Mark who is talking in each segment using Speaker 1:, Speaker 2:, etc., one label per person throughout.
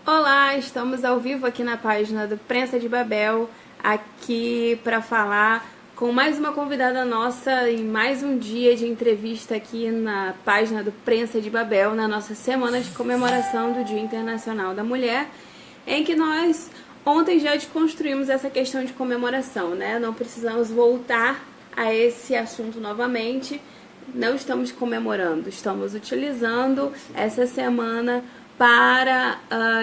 Speaker 1: Olá, estamos ao vivo aqui na página do Prensa de Babel, aqui para falar com mais uma convidada nossa em mais um dia de entrevista aqui na página do Prensa de Babel, na nossa semana de comemoração do Dia Internacional da Mulher, em que nós ontem já desconstruímos essa questão de comemoração, né? Não precisamos voltar a esse assunto novamente. Não estamos comemorando, estamos utilizando essa semana para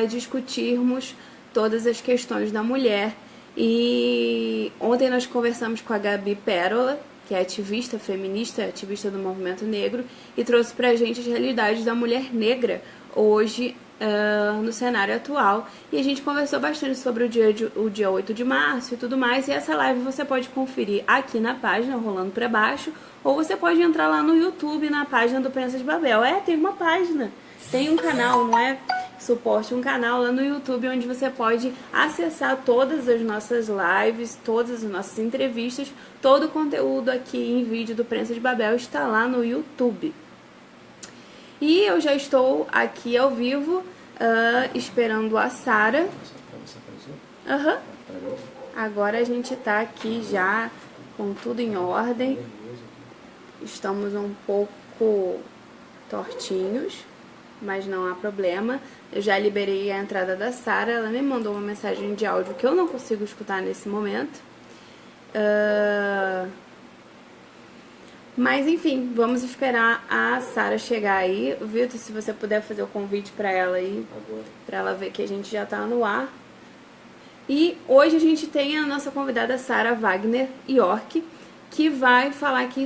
Speaker 1: discutirmos todas as questões da mulher. E ontem nós conversamos com a Gabi Pérola, que é ativista feminista, ativista do movimento negro, e trouxe pra gente as realidades da mulher negra hoje no cenário atual. E a gente conversou bastante sobre o dia 8 de março e tudo mais. E essa live você pode conferir aqui na página, rolando para baixo, ou você pode entrar lá no YouTube, na página do Prensa de Babel. Tem uma página, tem um canal, não é suporte, um canal lá no YouTube onde você pode acessar todas as nossas lives, todas as nossas entrevistas, todo o conteúdo aqui em vídeo do Prensa de Babel está lá no YouTube. E eu já estou aqui ao vivo, esperando a Sara. Uhum. Agora a gente está aqui já com tudo em ordem. Estamos um pouco tortinhos, mas não há problema. Eu já liberei a entrada da Sara. Ela me mandou uma mensagem de áudio que eu não consigo escutar nesse momento. Mas enfim, vamos esperar a Sara chegar aí. Vitor, se você puder fazer o convite para ela aí, para ela ver que a gente já tá no ar. E hoje a gente tem a nossa convidada Sara Wagner York, que vai falar aqui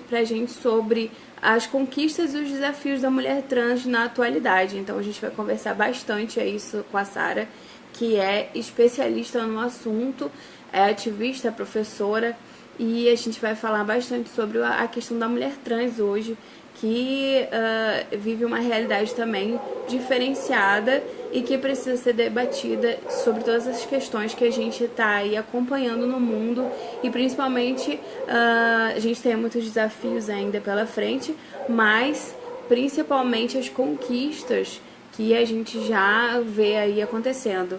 Speaker 1: pra gente sobre as conquistas e os desafios da mulher trans na atualidade. Então a gente vai conversar bastante isso com a Sara, que é especialista no assunto, é ativista, é professora, e a gente vai falar bastante sobre a questão da mulher trans hoje, que vive uma realidade também diferenciada e que precisa ser debatida sobre todas as questões que a gente está aí acompanhando no mundo, e principalmente a gente tem muitos desafios ainda pela frente, mas principalmente as conquistas que a gente já vê aí acontecendo.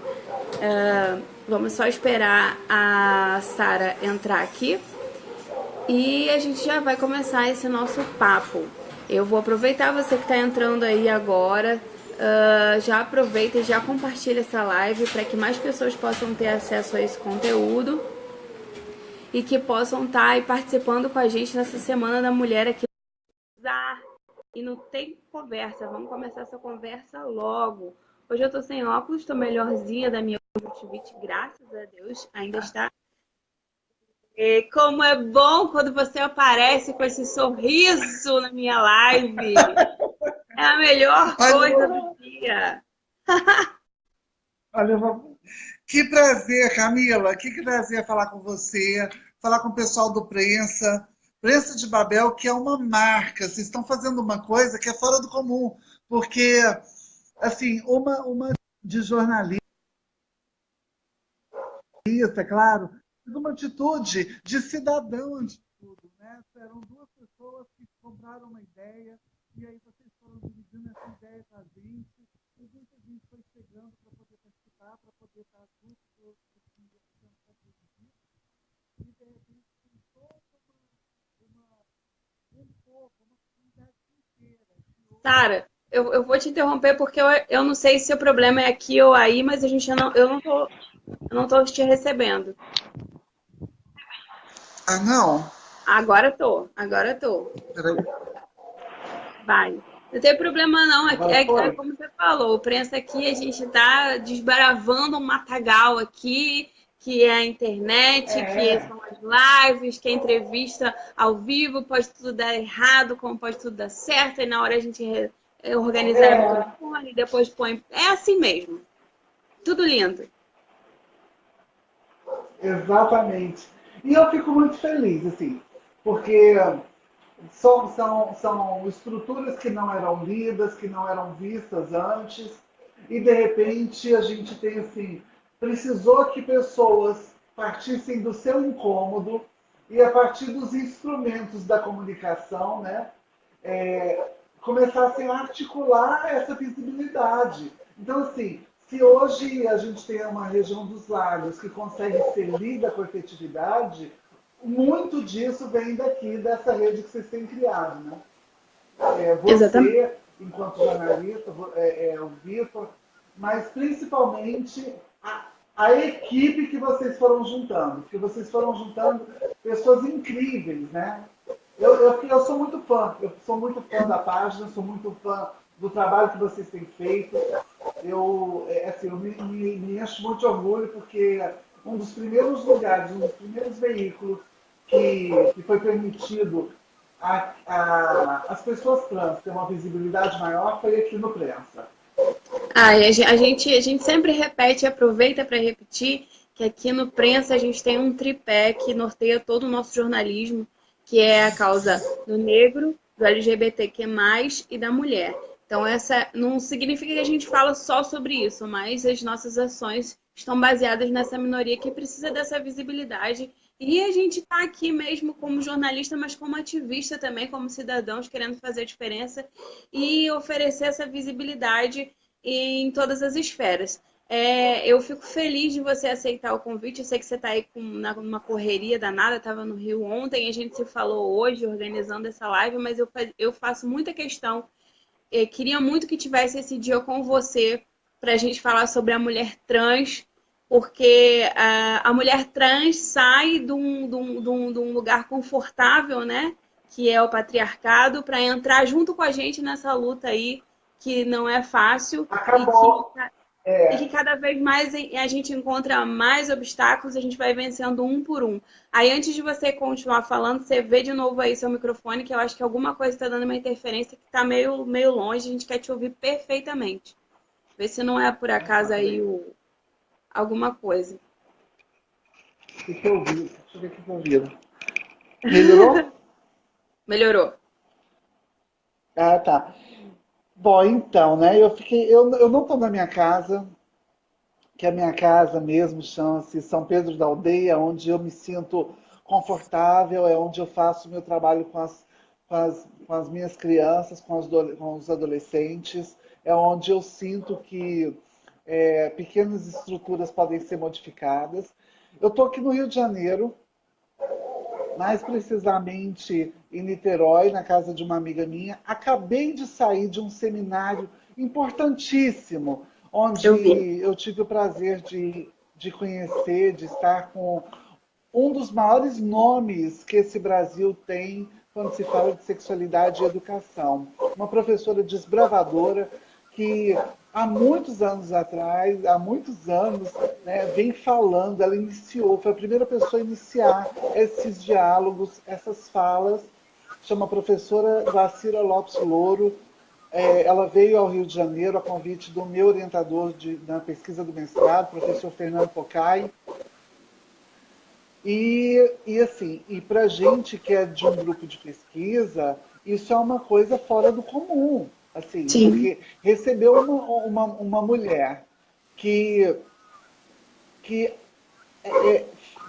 Speaker 1: Vamos só esperar a Sara entrar aqui e a gente já vai começar esse nosso papo. Eu vou aproveitar você que está entrando aí agora, já aproveita e já compartilha essa live para que mais pessoas possam ter acesso a esse conteúdo e que possam estar aí participando com a gente nessa Semana da Mulher aqui. E não tem conversa, vamos começar essa conversa logo. Hoje eu tô sem óculos, tô melhorzinha da minha conjuntivite, graças a Deus, ainda está. E como é bom quando você aparece com esse sorriso na minha live. É a melhor coisa do dia.
Speaker 2: Olha, que prazer, Camila, que prazer falar com você, falar com o pessoal do Prensa, Prensa de Babel, que é uma marca. Vocês estão fazendo uma coisa que é fora do comum, porque, assim, uma de jornalista, é claro, mas uma atitude de cidadão ante tudo, né? Eram duas pessoas que compraram uma ideia e aí vocês foram dividindo essa ideia com a gente e muita gente foi chegando para poder participar, para poder estar junto com que estamos fazendo isso e de repente tem toda um povo, uma comunidade inteira que hoje...
Speaker 1: Sara, eu vou te interromper porque eu não sei se o problema é aqui ou aí, mas eu não tô te recebendo.
Speaker 2: Ah, não?
Speaker 1: Agora tô.
Speaker 2: Peraí.
Speaker 1: Vai. Não tem problema não,
Speaker 2: Agora
Speaker 1: é
Speaker 2: foi?
Speaker 1: como você falou, o prensa aqui, a gente tá desbaravando um matagal aqui, que é a internet, que
Speaker 2: É,
Speaker 1: são as lives, que é entrevista ao vivo, pode tudo dar errado, como pode tudo dar certo, e na hora a gente organizar o
Speaker 2: é,
Speaker 1: microfone, depois põe... É assim mesmo, tudo lindo.
Speaker 2: exatamente. E eu fico muito feliz, assim, porque são estruturas que não eram lidas, que não eram vistas antes, e de repente a gente tem assim, precisou que pessoas partissem do seu incômodo e a partir dos instrumentos da comunicação, né, começassem a articular essa visibilidade. Então, assim, Se hoje a gente tem uma região dos lagos que consegue ser lida com efetividade, muito disso vem daqui, dessa rede que vocês têm criado, né?
Speaker 1: Exatamente.
Speaker 2: Você, enquanto jornalista, o Vitor, mas principalmente a equipe que vocês foram juntando, porque vocês foram juntando pessoas incríveis, né? Eu sou muito fã, eu sou muito fã da página, sou muito fã do trabalho que vocês têm feito. Eu me encho muito de orgulho porque um dos primeiros lugares, um dos primeiros veículos que foi permitido as pessoas trans ter uma visibilidade maior foi aqui no Prensa.
Speaker 1: Ah, e a gente sempre repete e aproveita para repetir que aqui no Prensa a gente tem um tripé que norteia todo o nosso jornalismo, que é a causa do negro, do LGBTQ+, e da mulher. Então, essa não significa que a gente fala só sobre isso, mas as nossas ações estão baseadas nessa minoria que precisa dessa visibilidade. E a gente está aqui mesmo como jornalista, mas como ativista também, como cidadãos, querendo fazer a diferença e oferecer essa visibilidade em todas as esferas. Eu fico feliz de você aceitar o convite. Eu sei que você está aí numa correria danada, estava no Rio ontem, a gente se falou hoje organizando essa live, mas eu faço muita questão. Queria muito que tivesse esse dia com você para a gente falar sobre a mulher trans, porque a mulher trans sai de um lugar confortável, né? Que é o patriarcado, para entrar junto com a gente nessa luta aí, que não é fácil e que
Speaker 2: Acabou.
Speaker 1: e que cada vez mais a gente encontra mais obstáculos, a gente vai vencendo um por um. Aí, antes de você continuar falando, você vê de novo aí seu microfone, que eu acho que alguma coisa está dando uma interferência que está meio longe, a gente quer te ouvir perfeitamente. Vê se não é por acaso aí alguma coisa.
Speaker 2: Deixa eu ouvir, deixa eu ver o que eu ouvi. Melhorou?
Speaker 1: Melhorou.
Speaker 2: Ah, tá. Bom, então, né? Eu não estou na minha casa, que a minha casa mesmo chama-se São Pedro da Aldeia, onde eu me sinto confortável, é onde eu faço meu trabalho com as minhas crianças, com os adolescentes, é onde eu sinto que pequenas estruturas podem ser modificadas. Eu estou aqui no Rio de Janeiro, mais precisamente em Niterói, na casa de uma amiga minha. Acabei de sair de um seminário importantíssimo,
Speaker 1: Eu vi.
Speaker 2: onde eu tive o prazer de conhecer, de estar com um dos maiores nomes que esse Brasil tem quando se fala de sexualidade e educação. Uma professora desbravadora que há muitos anos atrás, há muitos anos, né, vem falando, ela iniciou, foi a primeira pessoa a iniciar esses diálogos, essas falas, chama a professora Glacira Lopes Louro. Ela veio ao Rio de Janeiro a convite do meu orientador na pesquisa do mestrado, professor Fernando Pocai, e para gente que é de um grupo de pesquisa, isso é uma coisa fora do comum, assim,
Speaker 1: Sim.
Speaker 2: porque recebeu uma mulher que, que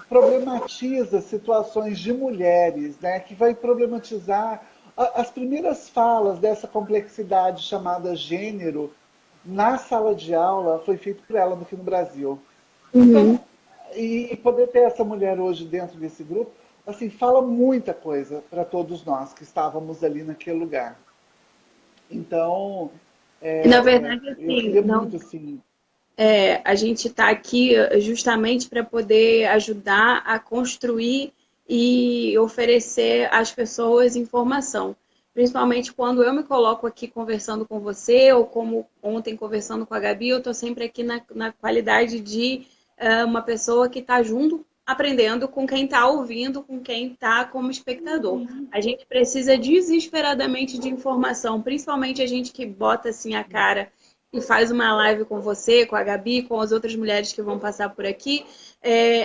Speaker 2: problematiza situações de mulheres, né, que vai problematizar as primeiras falas dessa complexidade chamada gênero na sala de aula foi feito por ela aqui no Brasil.
Speaker 1: Uhum.
Speaker 2: Então, e poder ter essa mulher hoje dentro desse grupo, assim, fala muita coisa para todos nós que estávamos ali naquele lugar. Então,
Speaker 1: E, na verdade,
Speaker 2: eu
Speaker 1: assim,
Speaker 2: queria
Speaker 1: não.
Speaker 2: muito, assim,
Speaker 1: A gente está aqui justamente para poder ajudar a construir e oferecer às pessoas informação. Principalmente quando eu me coloco aqui conversando com você, ou como ontem conversando com a Gabi, eu estou sempre aqui na qualidade de uma pessoa que está junto, aprendendo com quem está ouvindo, com quem está como espectador. A gente precisa desesperadamente de informação, principalmente a gente que bota assim a cara e faz uma live com você, com a Gabi, com as outras mulheres que vão passar por aqui.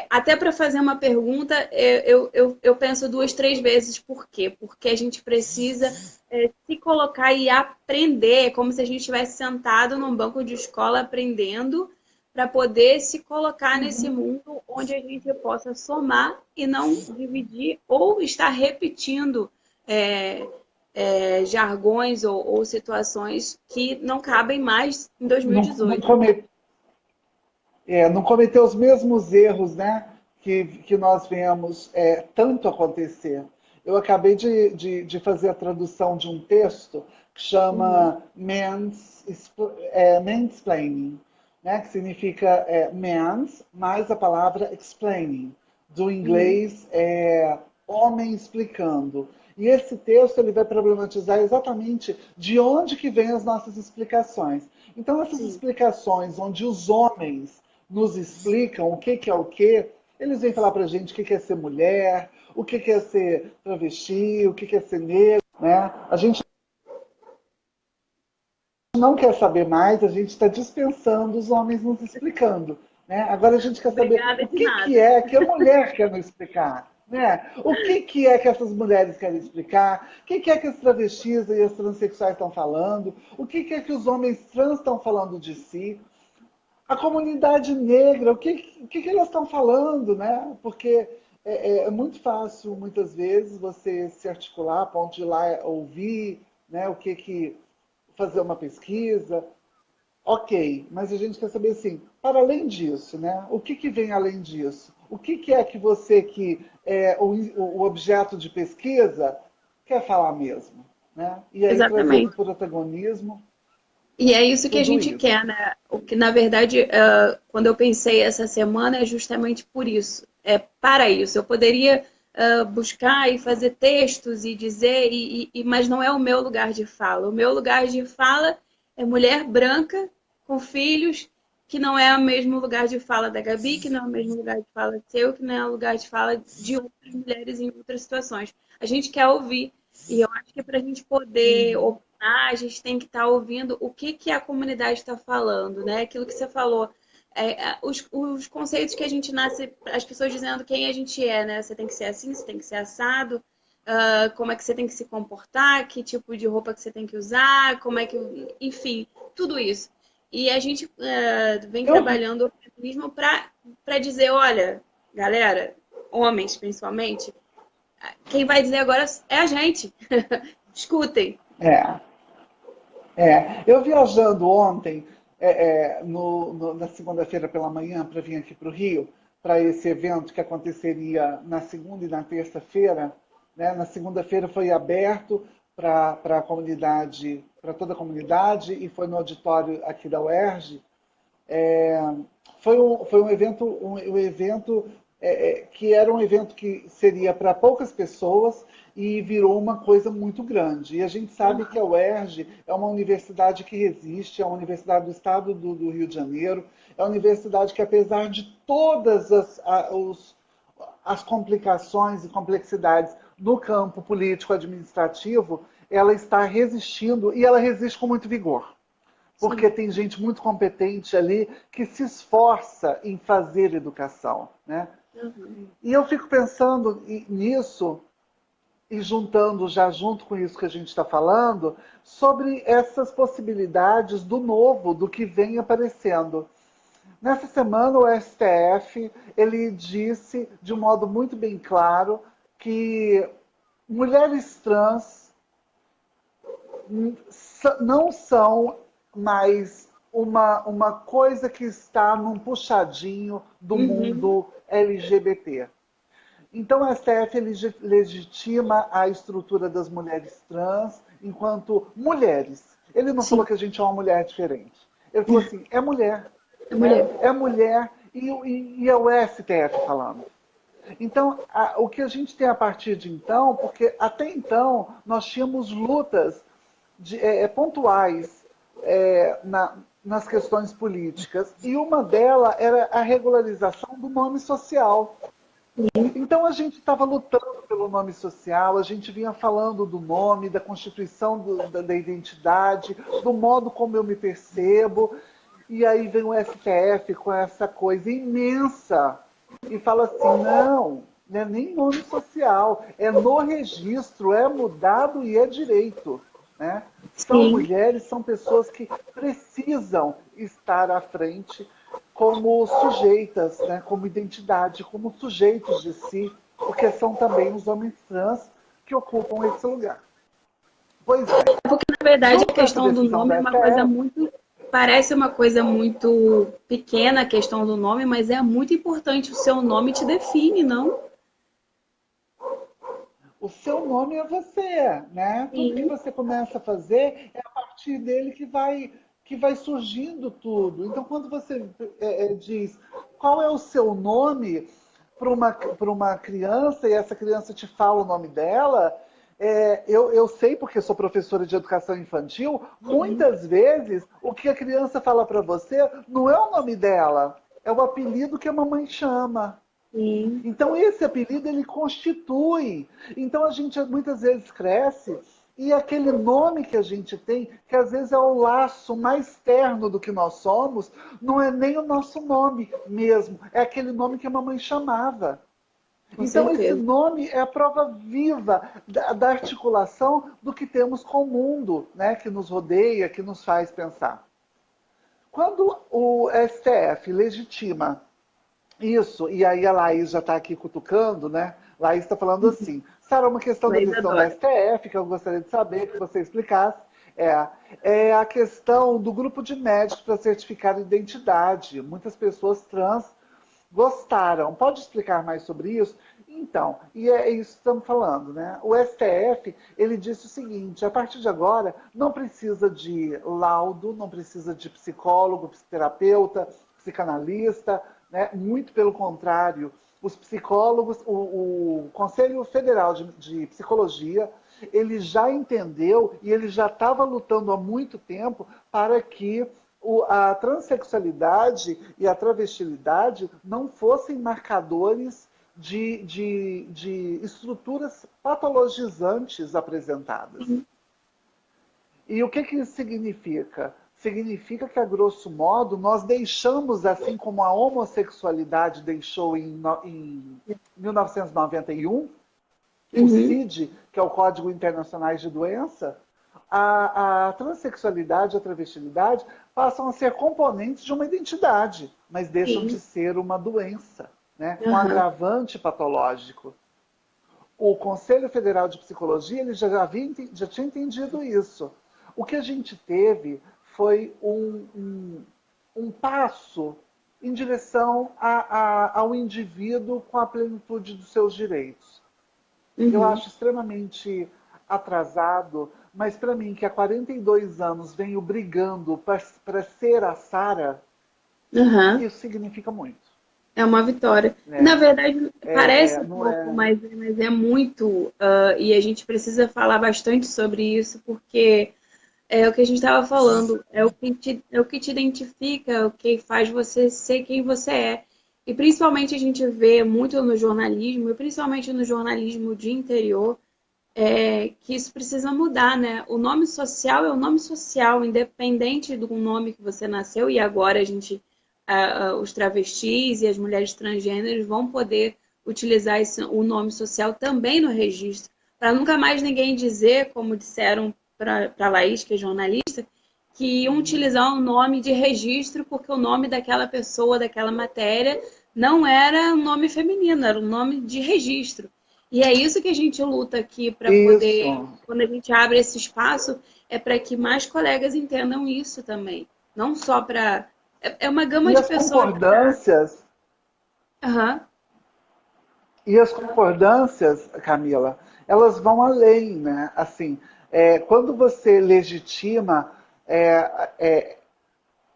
Speaker 1: Até para fazer uma pergunta, eu penso duas, três vezes por quê? Porque a gente precisa se colocar e aprender, como se a gente estivesse sentado num banco de escola aprendendo, para poder se colocar nesse mundo onde a gente possa somar e não dividir ou estar repetindo é, jargões ou situações que não cabem mais em
Speaker 2: não, não
Speaker 1: 2018.
Speaker 2: comer. não cometer os mesmos erros, né, que nós vemos tanto acontecer. Eu acabei de fazer a tradução de um texto que chama Mansplaining, né, que significa mans mais a palavra explaining, do inglês homem explicando. E esse texto ele vai problematizar exatamente de onde que vêm as nossas explicações. Então, essas
Speaker 1: Sim.
Speaker 2: explicações onde os homens nos explicam o que é o que, eles vêm falar pra gente o que é ser mulher, o que é ser travesti, o que é ser negro, né? A gente não quer saber mais, a gente está dispensando os homens nos explicando. Né? Agora a gente quer saber
Speaker 1: Obrigada
Speaker 2: o
Speaker 1: de
Speaker 2: que
Speaker 1: nada.
Speaker 2: é que a mulher quer nos explicar. Né? O que é que essas mulheres querem explicar? O que é que as travestis e as transexuais estão falando? O que é que os homens trans estão falando de si? A comunidade negra, o que elas estão falando? Né? Porque é muito fácil, muitas vezes, você se articular a ponto de ir lá ouvir né, fazer uma pesquisa. Ok, mas a gente quer saber assim, para além disso, né? O que vem além disso? O que é que você que é o objeto de pesquisa quer falar mesmo? Né? E aí trazer para o
Speaker 1: Exatamente.
Speaker 2: protagonismo
Speaker 1: E é isso que a
Speaker 2: tudo
Speaker 1: gente
Speaker 2: isso.
Speaker 1: quer, né? O que, na verdade, quando eu pensei essa semana, é justamente por isso. É para isso. Eu poderia buscar e fazer textos e dizer, mas não é o meu lugar de fala. O meu lugar de fala é mulher branca com filhos, que não é o mesmo lugar de fala da Gabi, que não é o mesmo lugar de fala seu, que não é o lugar de fala de outras mulheres em outras situações. A gente quer ouvir. E eu acho que para a gente poder
Speaker 2: Uhum.
Speaker 1: a gente tem que estar ouvindo o que a comunidade está falando, né? Aquilo que você falou. Os conceitos que a gente nasce, as pessoas dizendo quem a gente é, né? Você tem que ser assim, você tem que ser assado, como é que você tem que se comportar, que tipo de roupa que você tem que usar, como é que. Enfim, tudo isso. E a gente vem
Speaker 2: Eu,
Speaker 1: trabalhando o feminismo para dizer, olha, galera, homens principalmente, quem vai dizer agora é a gente. Escutem.
Speaker 2: é, eu viajando ontem, na segunda-feira pela manhã, para vir aqui para o Rio, para esse evento que aconteceria na segunda e na terça-feira. Né? Na segunda-feira foi aberto para a comunidade, para toda a comunidade, e foi no auditório aqui da UERJ. É, foi um evento que era um evento que seria para poucas pessoas e virou uma coisa muito grande. E a gente sabe que a UERJ é uma universidade que resiste, é uma universidade do estado do Rio de Janeiro, é uma universidade que, apesar de todas as complicações e complexidades no campo político-administrativo, ela está resistindo e ela resiste com muito vigor porque
Speaker 1: Sim.
Speaker 2: tem gente muito competente ali que se esforça em fazer educação. Né?
Speaker 1: Uhum.
Speaker 2: E eu fico pensando nisso e juntando já junto com isso que a gente está falando, sobre essas possibilidades do novo, do que vem aparecendo. Nessa semana o STF ele disse de um modo muito bem claro que mulheres trans não são mais uma coisa que está num puxadinho do
Speaker 1: Uhum.
Speaker 2: mundo LGBT. Então, a STF legitima a estrutura das mulheres trans enquanto mulheres. Ele não falou
Speaker 1: Sim,
Speaker 2: que a gente é uma mulher diferente. Ele falou assim, é mulher.
Speaker 1: é
Speaker 2: Né?
Speaker 1: mulher.
Speaker 2: É mulher e é o STF falando. Então, o que a gente tem a partir de então, porque até então nós tínhamos lutas pontuais nas questões políticas, e uma delas era a regularização do nome social. Então a gente estava lutando pelo nome social, a gente vinha falando do nome, da constituição da identidade, do modo como eu me percebo, e aí vem o STF com essa coisa imensa e fala assim, não é nem nome social, é no registro, é mudado e é direito. Né? São
Speaker 1: Sim,
Speaker 2: mulheres, são pessoas que precisam estar à frente como sujeitas, né? Como identidade, como sujeitos de si, porque são também os homens trans que ocupam esse lugar. Pois bem,
Speaker 1: porque na verdade a
Speaker 2: junto com essa
Speaker 1: questão do
Speaker 2: decisão
Speaker 1: nome é
Speaker 2: da
Speaker 1: uma coisa
Speaker 2: STF,
Speaker 1: muito. parece uma coisa muito pequena a questão do nome, mas é muito importante. O seu nome te define, não?
Speaker 2: O seu nome é você, né? Tudo que
Speaker 1: Sim.
Speaker 2: você começa a fazer é a partir dele que vai surgindo tudo. Então, quando você diz qual é o seu nome para uma criança e essa criança te fala o nome dela, eu sei, porque sou professora de educação infantil, muitas vezes o que a criança fala para você não é o nome dela, é o apelido que a mamãe chama.
Speaker 1: Sim.
Speaker 2: Então esse apelido ele constitui. Então a gente muitas vezes cresce e aquele nome que a gente tem, que às vezes é o laço mais terno do que nós somos, não é nem o nosso nome mesmo, é aquele nome que a mamãe chamava.
Speaker 1: Com
Speaker 2: Então esse
Speaker 1: certeza.
Speaker 2: nome é a prova viva da articulação do que temos com o mundo, né, que nos rodeia, que nos faz pensar. Quando o STF legitima isso, e aí a Laís já está aqui cutucando, né? Laís está falando assim, Sara, uma questão da
Speaker 1: Laís
Speaker 2: decisão da
Speaker 1: adora.
Speaker 2: STF que eu gostaria de saber, que você explicasse, é a questão do grupo de médicos para certificar identidade. Muitas pessoas trans gostaram. Pode explicar mais sobre isso? Então, e é isso que estamos falando, né? O STF, ele disse o seguinte, a partir de agora, não precisa de laudo, não precisa de psicólogo, psicoterapeuta, psicanalista, né? Muito pelo contrário, os psicólogos, o Conselho Federal de Psicologia, ele já entendeu e ele já estava lutando há muito tempo para que a transexualidade e a travestilidade não fossem marcadores de estruturas patologizantes apresentadas. E o que, que isso significa? Significa que, a grosso modo, nós deixamos, assim como a homossexualidade deixou em 1991, o
Speaker 1: Uhum.
Speaker 2: CID, que é o Código Internacional de Doença, a transexualidade e a travestilidade passam a ser componentes de uma identidade, mas deixam de
Speaker 1: Sim.
Speaker 2: ser uma doença, né? Um
Speaker 1: Aham.
Speaker 2: agravante patológico. O Conselho Federal de Psicologia ele já tinha entendido isso. O que a gente teve foi um passo em direção ao indivíduo com a plenitude dos seus direitos. Eu
Speaker 1: Uhum.
Speaker 2: acho extremamente atrasado, mas para mim, que há 42 anos venho brigando para ser a Sara,
Speaker 1: Aham.
Speaker 2: isso significa muito.
Speaker 1: É uma vitória. Na
Speaker 2: Né?
Speaker 1: verdade, parece um
Speaker 2: Não
Speaker 1: pouco,
Speaker 2: é...
Speaker 1: mas é muito. E a gente precisa falar bastante sobre isso, porque é o que a gente estava falando, é o que te identifica, é o que faz você ser quem você é. E principalmente a gente vê muito no jornalismo, e principalmente no jornalismo de interior, que isso precisa mudar, né? O nome social é o nome social, independente do nome que você nasceu, e agora a gente, os travestis e as mulheres transgêneros vão poder utilizar o nome social também no registro, para nunca mais ninguém dizer, como disseram para a Laís, que é jornalista, que iam utilizar um nome de registro porque o nome daquela pessoa, daquela matéria, não era um nome feminino, era um nome de registro. E é isso que a gente luta aqui para poder,
Speaker 2: Isso.
Speaker 1: quando a gente abre esse espaço, é para que mais colegas entendam isso também. Não só para. É uma gama
Speaker 2: E
Speaker 1: de
Speaker 2: as
Speaker 1: pessoas que tá.
Speaker 2: concordâncias,
Speaker 1: Aham.
Speaker 2: e as concordâncias, Camila, elas vão além, né? Assim, quando você legitima é, é,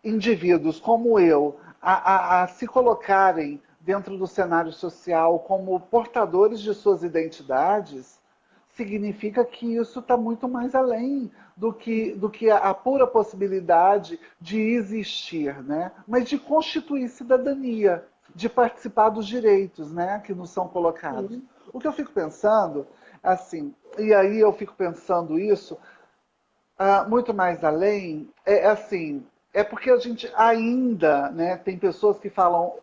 Speaker 2: indivíduos como eu a se colocarem dentro do cenário social como portadores de suas identidades, significa que isso está muito mais além do que a pura possibilidade de existir, né? Mas de constituir cidadania, de participar dos direitos, né, que nos são colocados.
Speaker 1: Sim.
Speaker 2: O que eu fico pensando, assim, e aí eu fico pensando isso, muito mais além, assim, é porque a gente ainda, né, tem pessoas que falam,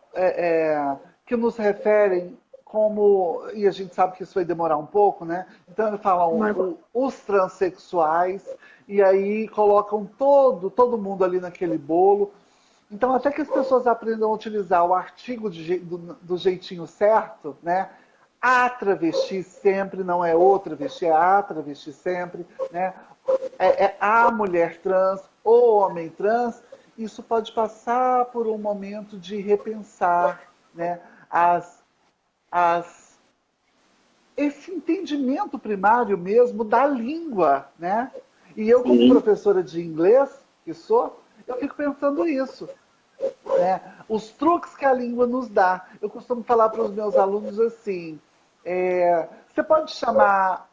Speaker 2: que nos referem como, e a gente sabe que isso vai demorar um pouco, né? Então eles falam os transexuais, e aí colocam todo mundo ali naquele bolo. Então, até que as pessoas aprendam a utilizar o artigo do jeitinho certo, né? A travesti sempre não é o travesti, é a travesti sempre, né? A mulher trans, o homem trans, isso pode passar por um momento de repensar, né, as, as, esse entendimento primário mesmo da língua, né? E eu, como
Speaker 1: Sim.
Speaker 2: professora de inglês, que sou, eu fico pensando isso, né? Os truques que a língua nos dá. Eu costumo falar para os meus alunos assim: você pode chamar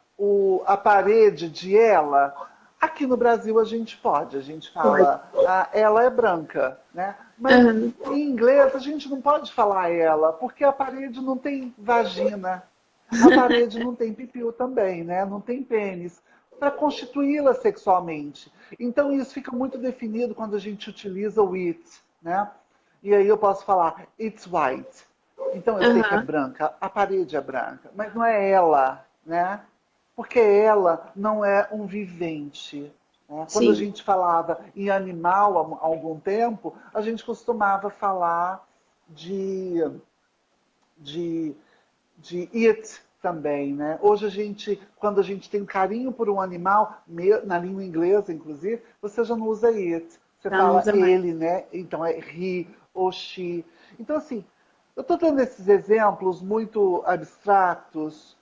Speaker 2: a parede de ela? Aqui no Brasil a gente
Speaker 1: Pode.
Speaker 2: fala, ela é branca, né? Mas
Speaker 1: Aham.
Speaker 2: em inglês a gente não pode falar ela, porque a parede não tem vagina, a parede não tem pipiu também, né? Não tem pênis para constituí-la sexualmente. Então isso fica muito definido quando a gente utiliza o it, né? E aí eu posso falar it's white. Então eu sei que é
Speaker 1: Aham.
Speaker 2: branca, a parede é branca, mas não é ela, né? Porque ela não é um vivente. Né? Quando a
Speaker 1: Sim.
Speaker 2: gente falava em animal há algum tempo, a gente costumava falar de, de de it também, né? Hoje a gente, quando a gente tem carinho por um animal, na língua inglesa, inclusive, você já não usa it. Você
Speaker 1: Já não
Speaker 2: fala
Speaker 1: usa mais.
Speaker 2: ele, né? Então é he ou she. Então, assim, eu estou dando esses exemplos muito abstratos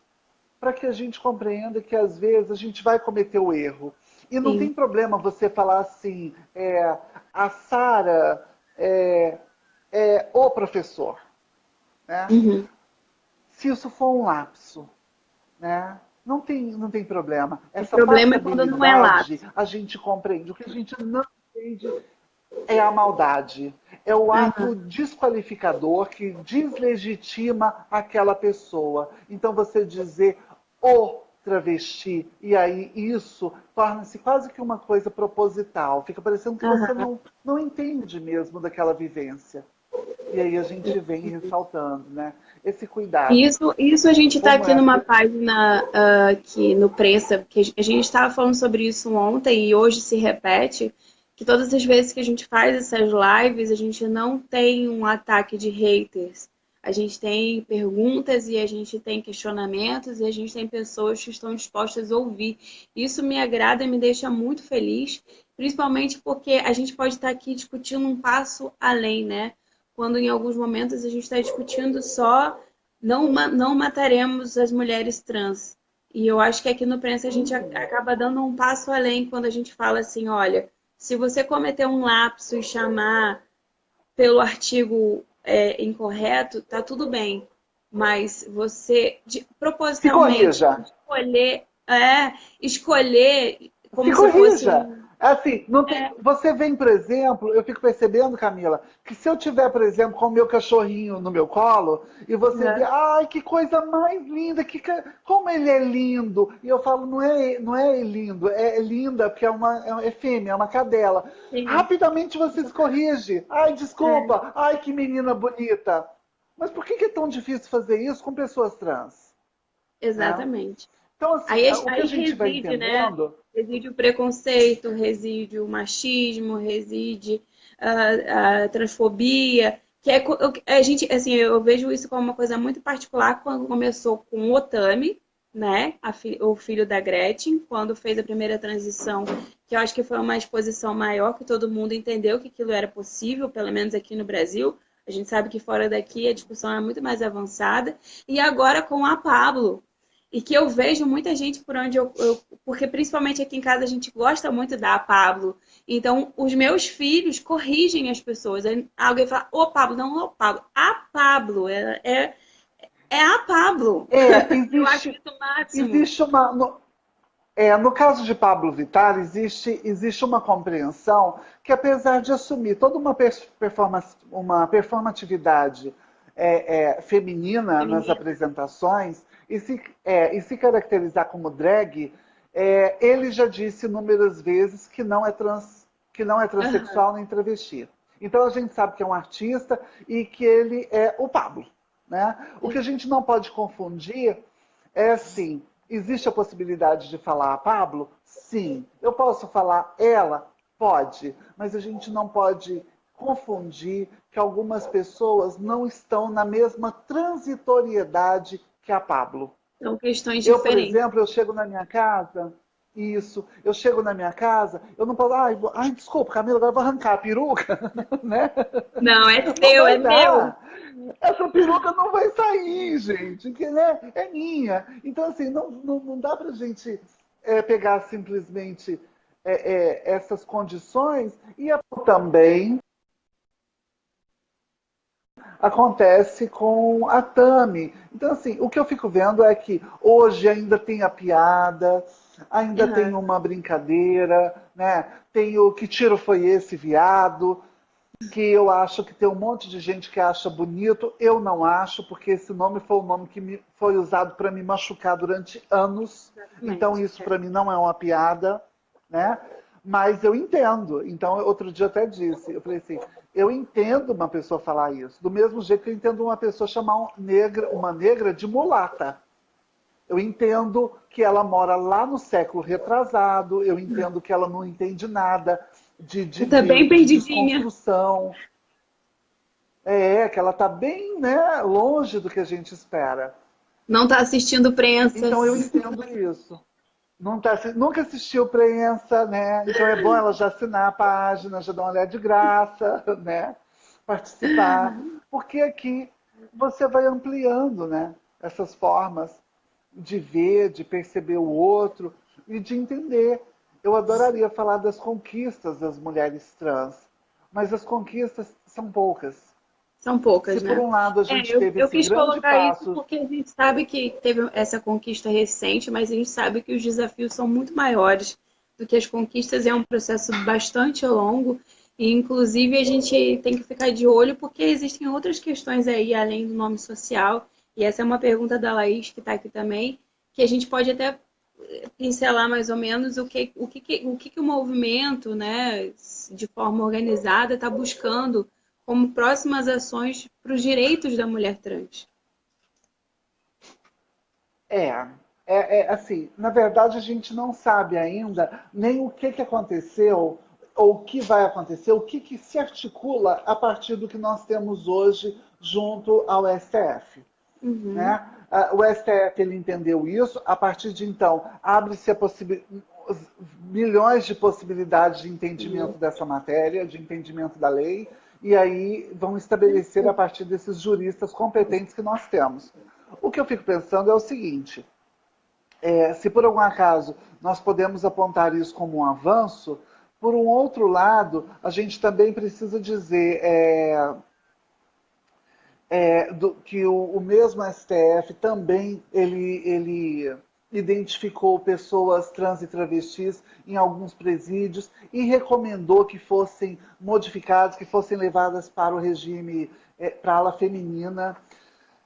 Speaker 2: para que a gente compreenda que às vezes a gente vai cometer o erro. E não
Speaker 1: Sim.
Speaker 2: tem problema você falar assim, a Sara é o professor, né?
Speaker 1: Uhum.
Speaker 2: Se isso for um lapso, né? Não tem problema.
Speaker 1: O
Speaker 2: Essa
Speaker 1: problema é quando não é
Speaker 2: passabilidade
Speaker 1: lápis.
Speaker 2: a gente compreende. O que a gente não entende é a maldade. É o
Speaker 1: Aham.
Speaker 2: ato desqualificador que deslegitima aquela pessoa. Então você dizer o travesti, e aí isso torna-se quase que uma coisa proposital. Fica parecendo que você
Speaker 1: Aham.
Speaker 2: não entende mesmo daquela vivência. E aí a gente vem ressaltando, né? Esse cuidado.
Speaker 1: Isso a gente está
Speaker 2: Como
Speaker 1: aqui
Speaker 2: é
Speaker 1: numa página aqui no Prensa, que a gente estava falando sobre isso ontem e hoje se repete, que todas as vezes que a gente faz essas lives, a gente não tem um ataque de haters. A gente tem perguntas e a gente tem questionamentos e a gente tem pessoas que estão dispostas a ouvir. Isso me agrada e me deixa muito feliz, principalmente porque a gente pode estar aqui discutindo um passo além, né? Quando em alguns momentos a gente está discutindo só não mataremos as mulheres trans. E eu acho que aqui no Prensa a gente acaba dando um passo além quando a gente fala assim, olha, se você cometer um lapso e chamar pelo artigo incorreto, tá tudo bem. Mas você
Speaker 2: Se
Speaker 1: propositalmente
Speaker 2: corrija.
Speaker 1: escolher
Speaker 2: Se
Speaker 1: como se fosse
Speaker 2: corrija.
Speaker 1: um.
Speaker 2: Assim, não tem, você vem, por exemplo, eu fico percebendo, Camila, que se eu tiver, por exemplo, com o meu cachorrinho no meu colo, e você vê, ai, que coisa mais linda, como ele é lindo. E eu falo, não é lindo, é linda, porque é fêmea, é uma cadela.
Speaker 1: Sim,
Speaker 2: Rapidamente você se corrige. Ai,
Speaker 1: é,
Speaker 2: desculpa, ai, que menina bonita. Mas por que é tão difícil fazer isso com pessoas trans? Né?
Speaker 1: exatamente.
Speaker 2: Então, assim, o que a
Speaker 1: Aí
Speaker 2: gente vai
Speaker 1: reside, né?
Speaker 2: entendendo.
Speaker 1: Reside o preconceito, reside o machismo, reside a transfobia, que a gente, assim, eu vejo isso como uma coisa muito particular quando começou com o Otami, né? O filho da Gretchen, quando fez a primeira transição, que eu acho que foi uma exposição maior, que todo mundo entendeu que aquilo era possível, pelo menos aqui no Brasil. A gente sabe que fora daqui a discussão é muito mais avançada. E agora com a Pablo, e que eu vejo muita gente por onde porque principalmente aqui em casa a gente gosta muito da Pablo. Então, os meus filhos corrigem as pessoas. Aí alguém fala, ô Pablo, não ô Pablo. A Pablo, é a Pablo. Eu acho
Speaker 2: Existe,
Speaker 1: isso o máximo.
Speaker 2: existe uma. No caso de Pablo Vittar, existe uma compreensão que, apesar de assumir toda uma performatividade feminina nas
Speaker 1: Feminino.
Speaker 2: apresentações e se caracterizar como drag, ele já disse inúmeras vezes que não é
Speaker 1: Aham.
Speaker 2: transexual nem travesti. Então a gente sabe que é um artista e que ele é o Pablo. Né? O que a gente não pode confundir é assim, existe a possibilidade de falar Pablo? Sim. Eu posso falar ela? Pode. Mas a gente não pode confundir que algumas pessoas não estão na mesma transitoriedade que a Pablo.
Speaker 1: São questões
Speaker 2: Eu, por
Speaker 1: diferentes.
Speaker 2: exemplo, eu chego na minha casa Isso. Eu chego na minha casa, eu não posso. Ai, desculpa, Camila, agora eu vou arrancar a peruca, né?
Speaker 1: Não, é
Speaker 2: Não
Speaker 1: seu, é
Speaker 2: vai
Speaker 1: meu.
Speaker 2: dar. Essa peruca não vai sair, gente, que né, é minha. Então, assim, não dá pra gente pegar simplesmente essas condições e também acontece com a Tami. Então, assim, o que eu fico vendo é que hoje ainda tem a piada, ainda tem
Speaker 1: Aham.
Speaker 2: uma brincadeira, né? Tem o que tiro foi esse, viado, que eu acho que tem um monte de gente que acha bonito. Eu não acho, porque esse nome foi o nome que foi usado para me machucar durante anos. Então,
Speaker 1: Exatamente.
Speaker 2: isso para mim não é uma piada, né? Mas eu entendo. Então, outro dia eu até disse, eu falei assim, eu entendo uma pessoa falar isso, do mesmo jeito que eu entendo uma pessoa chamar uma negra de mulata. Eu entendo que ela mora lá no século retrasado, eu entendo que ela não entende nada
Speaker 1: Tá bem
Speaker 2: de
Speaker 1: perdidinha.
Speaker 2: desconstrução. Que ela está bem, né, longe do que a gente espera.
Speaker 1: Não tá assistindo prensa.
Speaker 2: Então eu entendo isso. Não tá, nunca assistiu prensa, né? Então é bom ela já assinar a página, já dar uma olhada de graça, né? Participar. Porque aqui você vai ampliando, né? Essas formas de ver, de perceber o outro e de entender. Eu adoraria falar das conquistas das mulheres trans, mas as conquistas são poucas.
Speaker 1: São
Speaker 2: Se
Speaker 1: poucas,
Speaker 2: por
Speaker 1: né?
Speaker 2: um lado a
Speaker 1: É,
Speaker 2: gente teve
Speaker 1: eu
Speaker 2: esse
Speaker 1: quis
Speaker 2: grande
Speaker 1: colocar isso
Speaker 2: passo.
Speaker 1: porque a gente sabe que teve essa conquista recente, mas a gente sabe que os desafios são muito maiores do que as conquistas. É um processo bastante longo e, inclusive, a gente tem que ficar de olho porque existem outras questões aí além do nome social. E essa é uma pergunta da Laís, que está aqui também, que a gente pode até pincelar mais ou menos o que o movimento, né, de forma organizada, está buscando como próximas ações para os direitos da mulher trans.
Speaker 2: É, assim, na verdade a gente não sabe ainda nem o que aconteceu, ou o que vai acontecer, o que se articula a partir do que nós temos hoje junto ao STF.
Speaker 1: Uhum.
Speaker 2: Né? O STF ele entendeu isso, a partir de então abre-se milhões de possibilidades de entendimento dessa matéria, de entendimento da lei, e aí vão estabelecer a partir desses juristas competentes que nós temos. O que eu fico pensando é o seguinte: se por algum acaso nós podemos apontar isso como um avanço, por um outro lado, a gente também precisa dizer que o mesmo STF também ele identificou pessoas trans e travestis em alguns presídios e recomendou que fossem modificadas, que fossem levadas para o regime, para a ala feminina.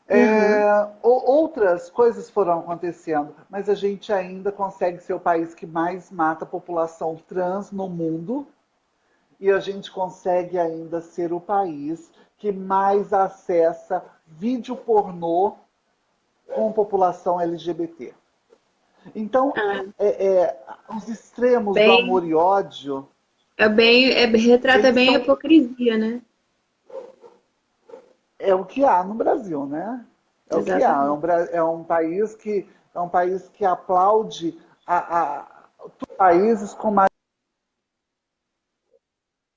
Speaker 1: Uhum.
Speaker 2: Outras coisas foram acontecendo, mas a gente ainda consegue ser o país que mais mata a população trans no mundo e a gente consegue ainda ser o país que mais acessa vídeo pornô com população LGBT. Então,
Speaker 1: Ah,
Speaker 2: os extremos do
Speaker 1: bem,
Speaker 2: amor e ódio,
Speaker 1: retrata
Speaker 2: eles
Speaker 1: bem a
Speaker 2: são
Speaker 1: hipocrisia, né?
Speaker 2: é o que há no Brasil, né? É o que há.
Speaker 1: Exatamente.
Speaker 2: É um país que aplaude países com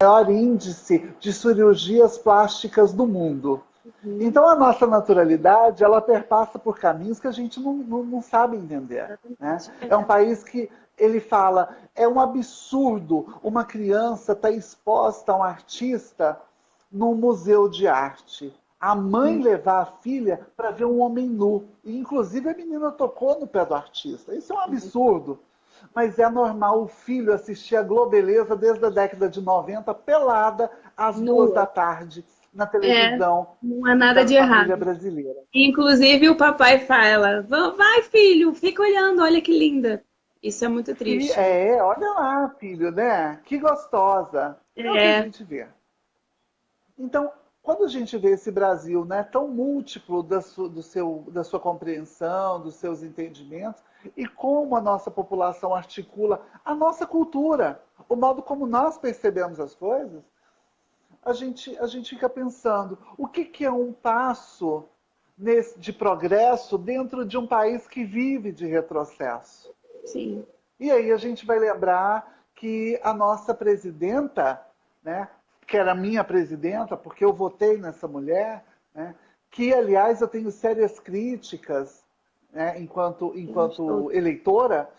Speaker 2: maior índice de cirurgias plásticas do mundo.
Speaker 1: Uhum.
Speaker 2: Então a nossa naturalidade, ela perpassa por caminhos que a gente não sabe entender. Né?
Speaker 1: Exatamente.
Speaker 2: É um país que ele fala, é um absurdo uma criança estar exposta a um artista num museu de arte. A mãe levar a filha para ver um homem nu. E, inclusive, a menina tocou no pé do artista. Isso é um absurdo. Mas é normal o filho assistir a Globeleza desde a década de 90, pelada, às 2 da tarde, na
Speaker 1: É,
Speaker 2: televisão
Speaker 1: não há nada
Speaker 2: da
Speaker 1: de
Speaker 2: família
Speaker 1: errado.
Speaker 2: brasileira.
Speaker 1: Inclusive o papai fala: Vai, filho, fica olhando, olha que linda." Isso é muito triste.
Speaker 2: Olha lá, filho, né? Que gostosa. É o que a
Speaker 1: É,
Speaker 2: gente vê. Então, quando a gente vê esse Brasil, né, tão múltiplo da sua compreensão, dos seus entendimentos, e como a nossa população articula a nossa cultura, o modo como nós percebemos as coisas, a gente fica pensando, o que é um passo de progresso dentro de um país que vive de retrocesso?
Speaker 1: sim.
Speaker 2: E aí a gente vai lembrar que a nossa presidenta, né, que era minha presidenta, porque eu votei nessa mulher, né, que, aliás, eu tenho sérias críticas, né, enquanto eleitora,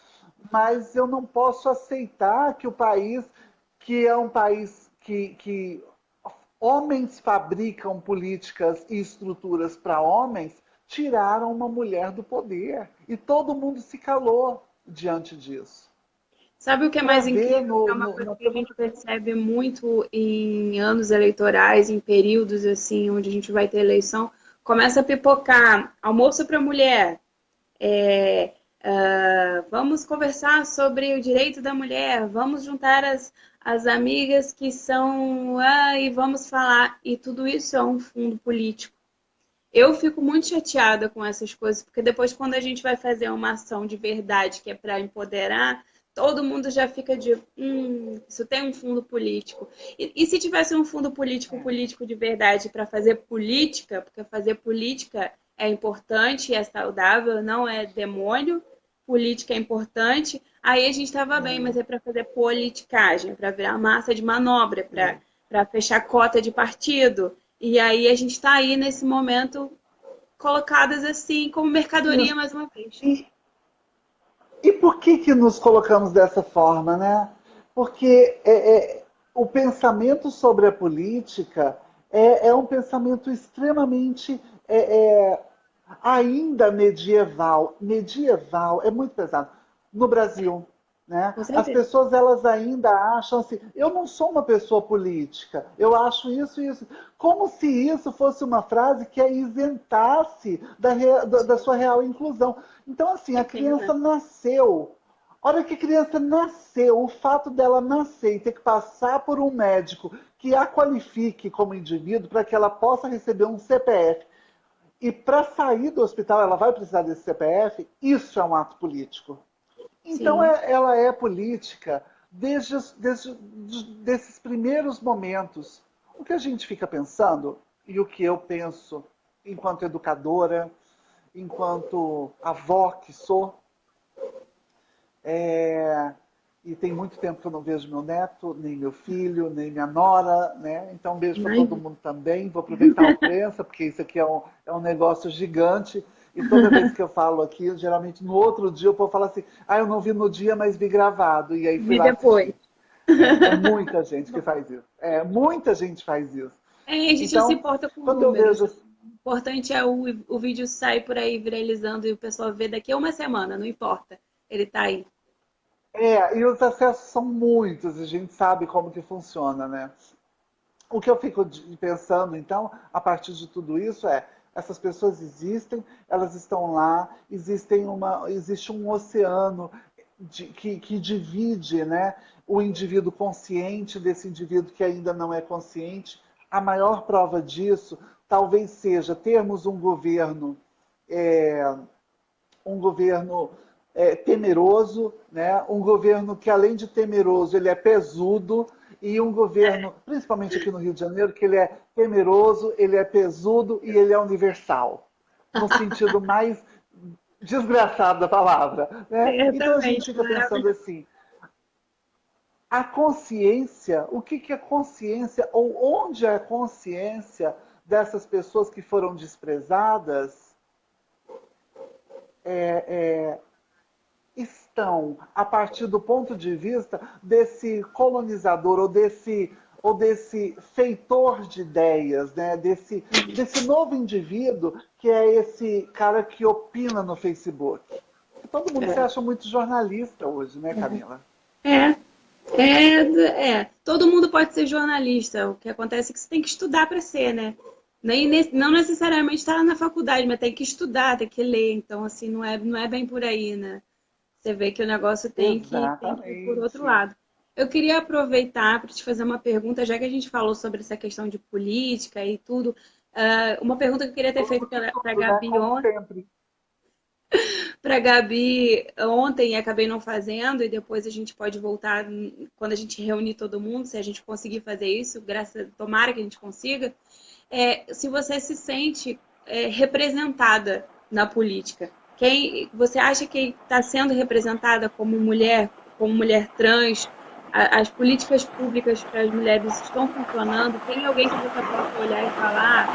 Speaker 2: mas eu não posso aceitar que o país, que é um país que homens fabricam políticas e estruturas para homens, tiraram uma mulher do poder. E todo mundo se calou diante disso.
Speaker 1: Sabe o que é
Speaker 2: Para
Speaker 1: mais
Speaker 2: ver
Speaker 1: incrível? Que é uma coisa que a gente percebe muito em anos eleitorais, em períodos assim, onde a gente vai ter eleição, começa a pipocar almoço para mulher, vamos conversar sobre o direito da mulher, vamos juntar as amigas que são, e vamos falar. E tudo isso é um fundo político. Eu fico muito chateada com essas coisas, porque depois, quando a gente vai fazer uma ação de verdade, que é para empoderar, todo mundo já fica de, isso tem um fundo político. E se tivesse um fundo político de verdade para fazer política, porque fazer política é importante, é saudável, não é demônio, política é importante, aí a gente estava bem, mas é para fazer politicagem, para virar massa de manobra, para fechar cota de partido. E aí a gente está aí nesse momento colocadas assim como mercadoria mais uma vez.
Speaker 2: E por que nos colocamos dessa forma, né? Porque o pensamento sobre a política é um pensamento extremamente ainda medieval. Medieval é muito pesado. No Brasil, né?
Speaker 1: Com
Speaker 2: As
Speaker 1: certeza.
Speaker 2: pessoas elas ainda acham assim, eu não sou uma pessoa política, eu acho isso e isso. Como se isso fosse uma frase que a isentasse da sua real inclusão. Então, assim, a criança nasceu. A hora que a criança nasceu, o fato dela nascer e ter que passar por um médico que a qualifique como indivíduo para que ela possa receber um CPF e para sair do hospital ela vai precisar desse CPF, isso é um ato político. Então
Speaker 1: Sim.
Speaker 2: ela é política desses primeiros momentos. O que a gente fica pensando, e o que eu penso enquanto educadora, enquanto avó que sou, e tem muito tempo que eu não vejo meu neto, nem meu filho, nem minha nora, né? Então, um beijo para todo mundo também. Vou aproveitar a prensa, porque isso aqui é um negócio gigante. E toda vez que eu falo aqui, geralmente no outro dia o povo fala assim: ah, eu não vi no dia, mas vi gravado. E aí fui
Speaker 1: Vi
Speaker 2: lá
Speaker 1: depois.
Speaker 2: assistir. É muita gente que faz isso. Muita gente faz isso.
Speaker 1: A gente não se
Speaker 2: Então,
Speaker 1: importa com
Speaker 2: quando eu
Speaker 1: números.
Speaker 2: vejo.
Speaker 1: O importante é o vídeo sair por aí viralizando e o pessoal vê daqui a uma semana, não importa. Ele tá aí.
Speaker 2: E os acessos são muitos, e a gente sabe como que funciona, né? O que eu fico pensando, então, a partir de tudo isso essas pessoas existem, elas estão lá, existe um oceano que divide, né, o indivíduo consciente desse indivíduo que ainda não é consciente. A maior prova disso talvez seja termos é, um governo temeroso, né? Um governo que, além de temeroso, ele é pesudo, e um governo, principalmente aqui no Rio de Janeiro, que ele é temeroso, ele é pesudo e ele é universal, no sentido mais desgraçado da palavra. Né? Então a gente
Speaker 1: Certamente,
Speaker 2: fica pensando
Speaker 1: maravilhoso.
Speaker 2: assim, a consciência, o que é consciência, ou onde é a consciência dessas pessoas que foram desprezadas, é, estão a partir do ponto de vista desse colonizador ou desse feitor de ideias, né? desse novo indivíduo que é esse cara que opina no Facebook. Todo mundo se acha muito jornalista hoje, né, Camila?
Speaker 1: É, todo mundo pode ser jornalista. O que acontece é que você tem que estudar para ser, né? Não necessariamente estar na faculdade, mas tem que estudar, tem que ler. Então, assim, não é bem por aí, né? Você vê que o negócio tem que ir por outro
Speaker 2: Exatamente.
Speaker 1: lado. Eu queria aproveitar para te fazer uma pergunta, já que a gente falou sobre essa questão de política e tudo. Uma pergunta que eu queria ter
Speaker 2: Como
Speaker 1: feito
Speaker 2: de
Speaker 1: para a
Speaker 2: tudo, né?
Speaker 1: Gabi
Speaker 2: Como
Speaker 1: ontem.
Speaker 2: sempre.
Speaker 1: Para Gabi ontem e acabei não fazendo, e depois a gente pode voltar quando a gente reunir todo mundo, se a gente conseguir fazer isso, tomara que a gente consiga. Se você se sente representada na política, Quem você acha que está sendo representada como mulher trans? As políticas públicas para as mulheres estão funcionando? Tem alguém que você possa olhar e falar,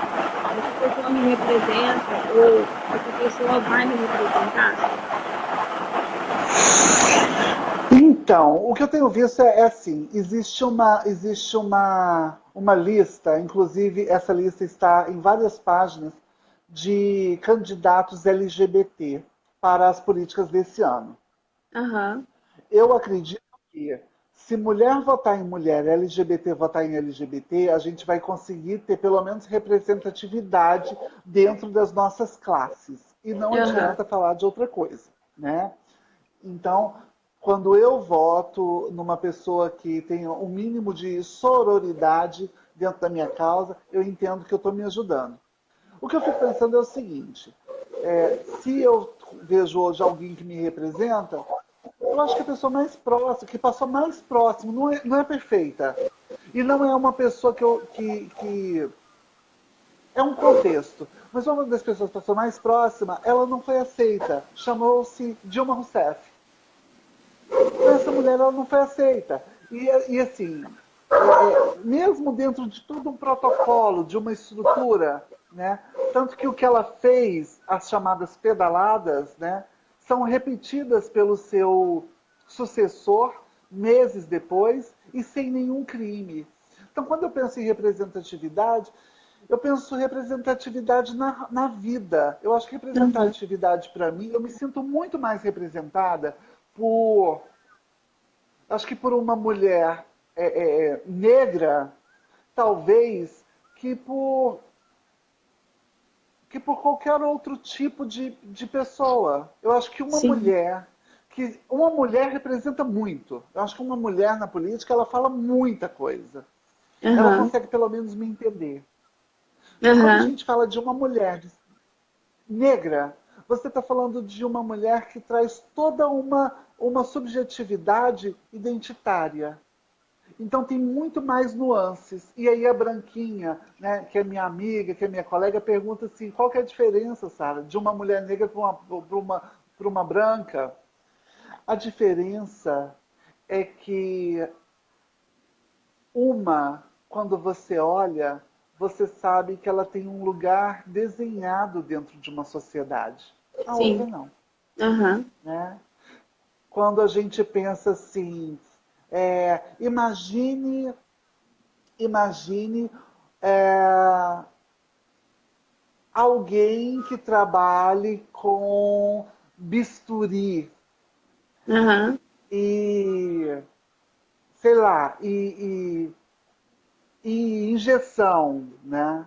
Speaker 1: essa pessoa me representa ou essa pessoa vai me representar?
Speaker 2: Então, o que eu tenho visto é assim, uma lista, inclusive essa lista está em várias páginas, de candidatos LGBT para as políticas desse ano.
Speaker 1: Aham.
Speaker 2: Eu acredito que se mulher votar em mulher, LGBT votar em LGBT, a gente vai conseguir ter pelo menos representatividade dentro das nossas classes. E não
Speaker 1: Aham.
Speaker 2: adianta falar de outra coisa, né? Então, quando eu voto numa pessoa que tem o mínimo de sororidade dentro da minha causa, eu entendo que eu estou me ajudando. O que eu fico pensando é o seguinte: se eu vejo hoje alguém que me representa, eu acho que a pessoa mais próxima, que passou mais próximo, não é perfeita. E não é uma pessoa que é um contexto. Mas uma das pessoas que passou mais próxima, ela não foi aceita. Chamou-se Dilma Rousseff. Essa mulher ela não foi aceita. E assim, mesmo dentro de todo um protocolo, de uma estrutura, né? Tanto que o que ela fez, as chamadas pedaladas, né? São repetidas pelo seu sucessor meses depois e sem nenhum crime. Então, quando eu penso em representatividade, eu penso representatividade na vida. Eu acho que
Speaker 1: Aham.
Speaker 2: representatividade, para mim, eu me sinto muito mais representada por acho que por uma mulher negra, talvez, que por, que por qualquer outro tipo de pessoa. Eu acho que
Speaker 1: Sim.
Speaker 2: uma mulher representa muito. Eu acho que uma mulher na política, ela fala muita coisa. Ela
Speaker 1: Aham.
Speaker 2: consegue pelo menos me entender. Quando a
Speaker 1: Aham.
Speaker 2: gente fala de uma mulher negra, você está falando de uma mulher que traz toda uma subjetividade identitária. Então tem muito mais nuances. E aí a Branquinha, né, que é minha amiga, que é minha colega, pergunta assim, qual que é a diferença, Sara, de uma mulher negra para uma branca? A diferença é que quando você olha, você sabe que ela tem um lugar desenhado dentro de uma sociedade. A outra
Speaker 1: Sim.
Speaker 2: não,
Speaker 1: Aham.
Speaker 2: né? Quando a gente pensa assim, imagine é, alguém que trabalhe com bisturi
Speaker 1: Aham.
Speaker 2: e, sei lá, e injeção, né?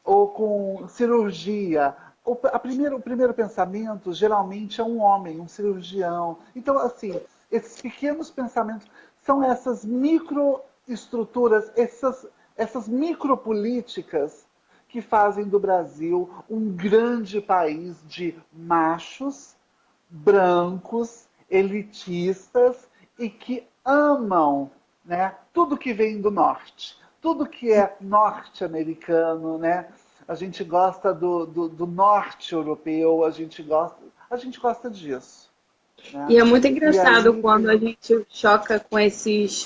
Speaker 2: Ou com cirurgia. O primeiro pensamento geralmente é um homem, um cirurgião. Então, assim, esses pequenos pensamentos são essas microestruturas, essas micropolíticas que fazem do Brasil um grande país de machos, brancos, elitistas e que amam, né, tudo que vem do norte, tudo que é norte-americano, né? A gente gosta do norte europeu, a gente gosta disso,
Speaker 1: E
Speaker 2: né?
Speaker 1: é muito
Speaker 2: E
Speaker 1: engraçado
Speaker 2: aí
Speaker 1: quando a gente choca com esse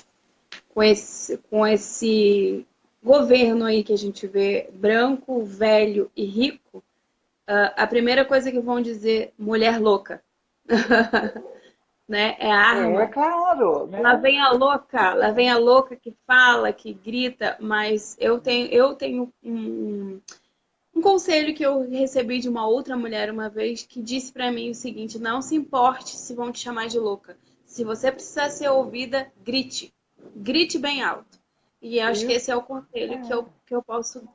Speaker 1: governo aí que a gente vê branco, velho e rico. A primeira coisa que vão dizer, mulher louca, né? É
Speaker 2: é
Speaker 1: arma.
Speaker 2: claro,
Speaker 1: Lá
Speaker 2: né?
Speaker 1: vem a louca, lá vem a louca que fala, que grita, mas eu tenho um conselho que eu recebi de uma outra mulher uma vez que disse pra mim o seguinte: não se importe se vão te chamar de louca. Se você precisar ser ouvida, grite. Grite bem alto. E eu acho que esse é
Speaker 2: Isso.
Speaker 1: o conselho que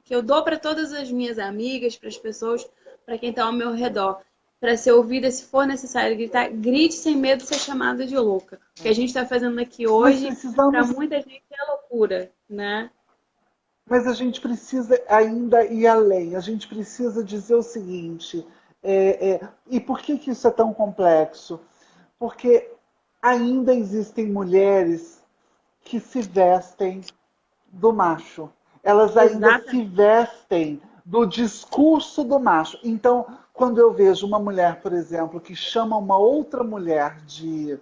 Speaker 2: É.
Speaker 1: eu dou para todas as minhas amigas, para as pessoas, para quem está ao meu redor. Para ser ouvida, se for necessário gritar, grite sem medo de ser chamada de louca. O que a gente está fazendo aqui
Speaker 2: Nós
Speaker 1: hoje, para
Speaker 2: precisamos
Speaker 1: muita gente é loucura, né?
Speaker 2: Mas a gente precisa ainda ir além. A gente precisa dizer o seguinte: e por que isso é tão complexo? Porque ainda existem mulheres que se vestem do macho. Elas ainda se
Speaker 1: Exatamente.
Speaker 2: vestem do discurso do macho. Então, quando eu vejo uma mulher, por exemplo, que chama uma outra mulher de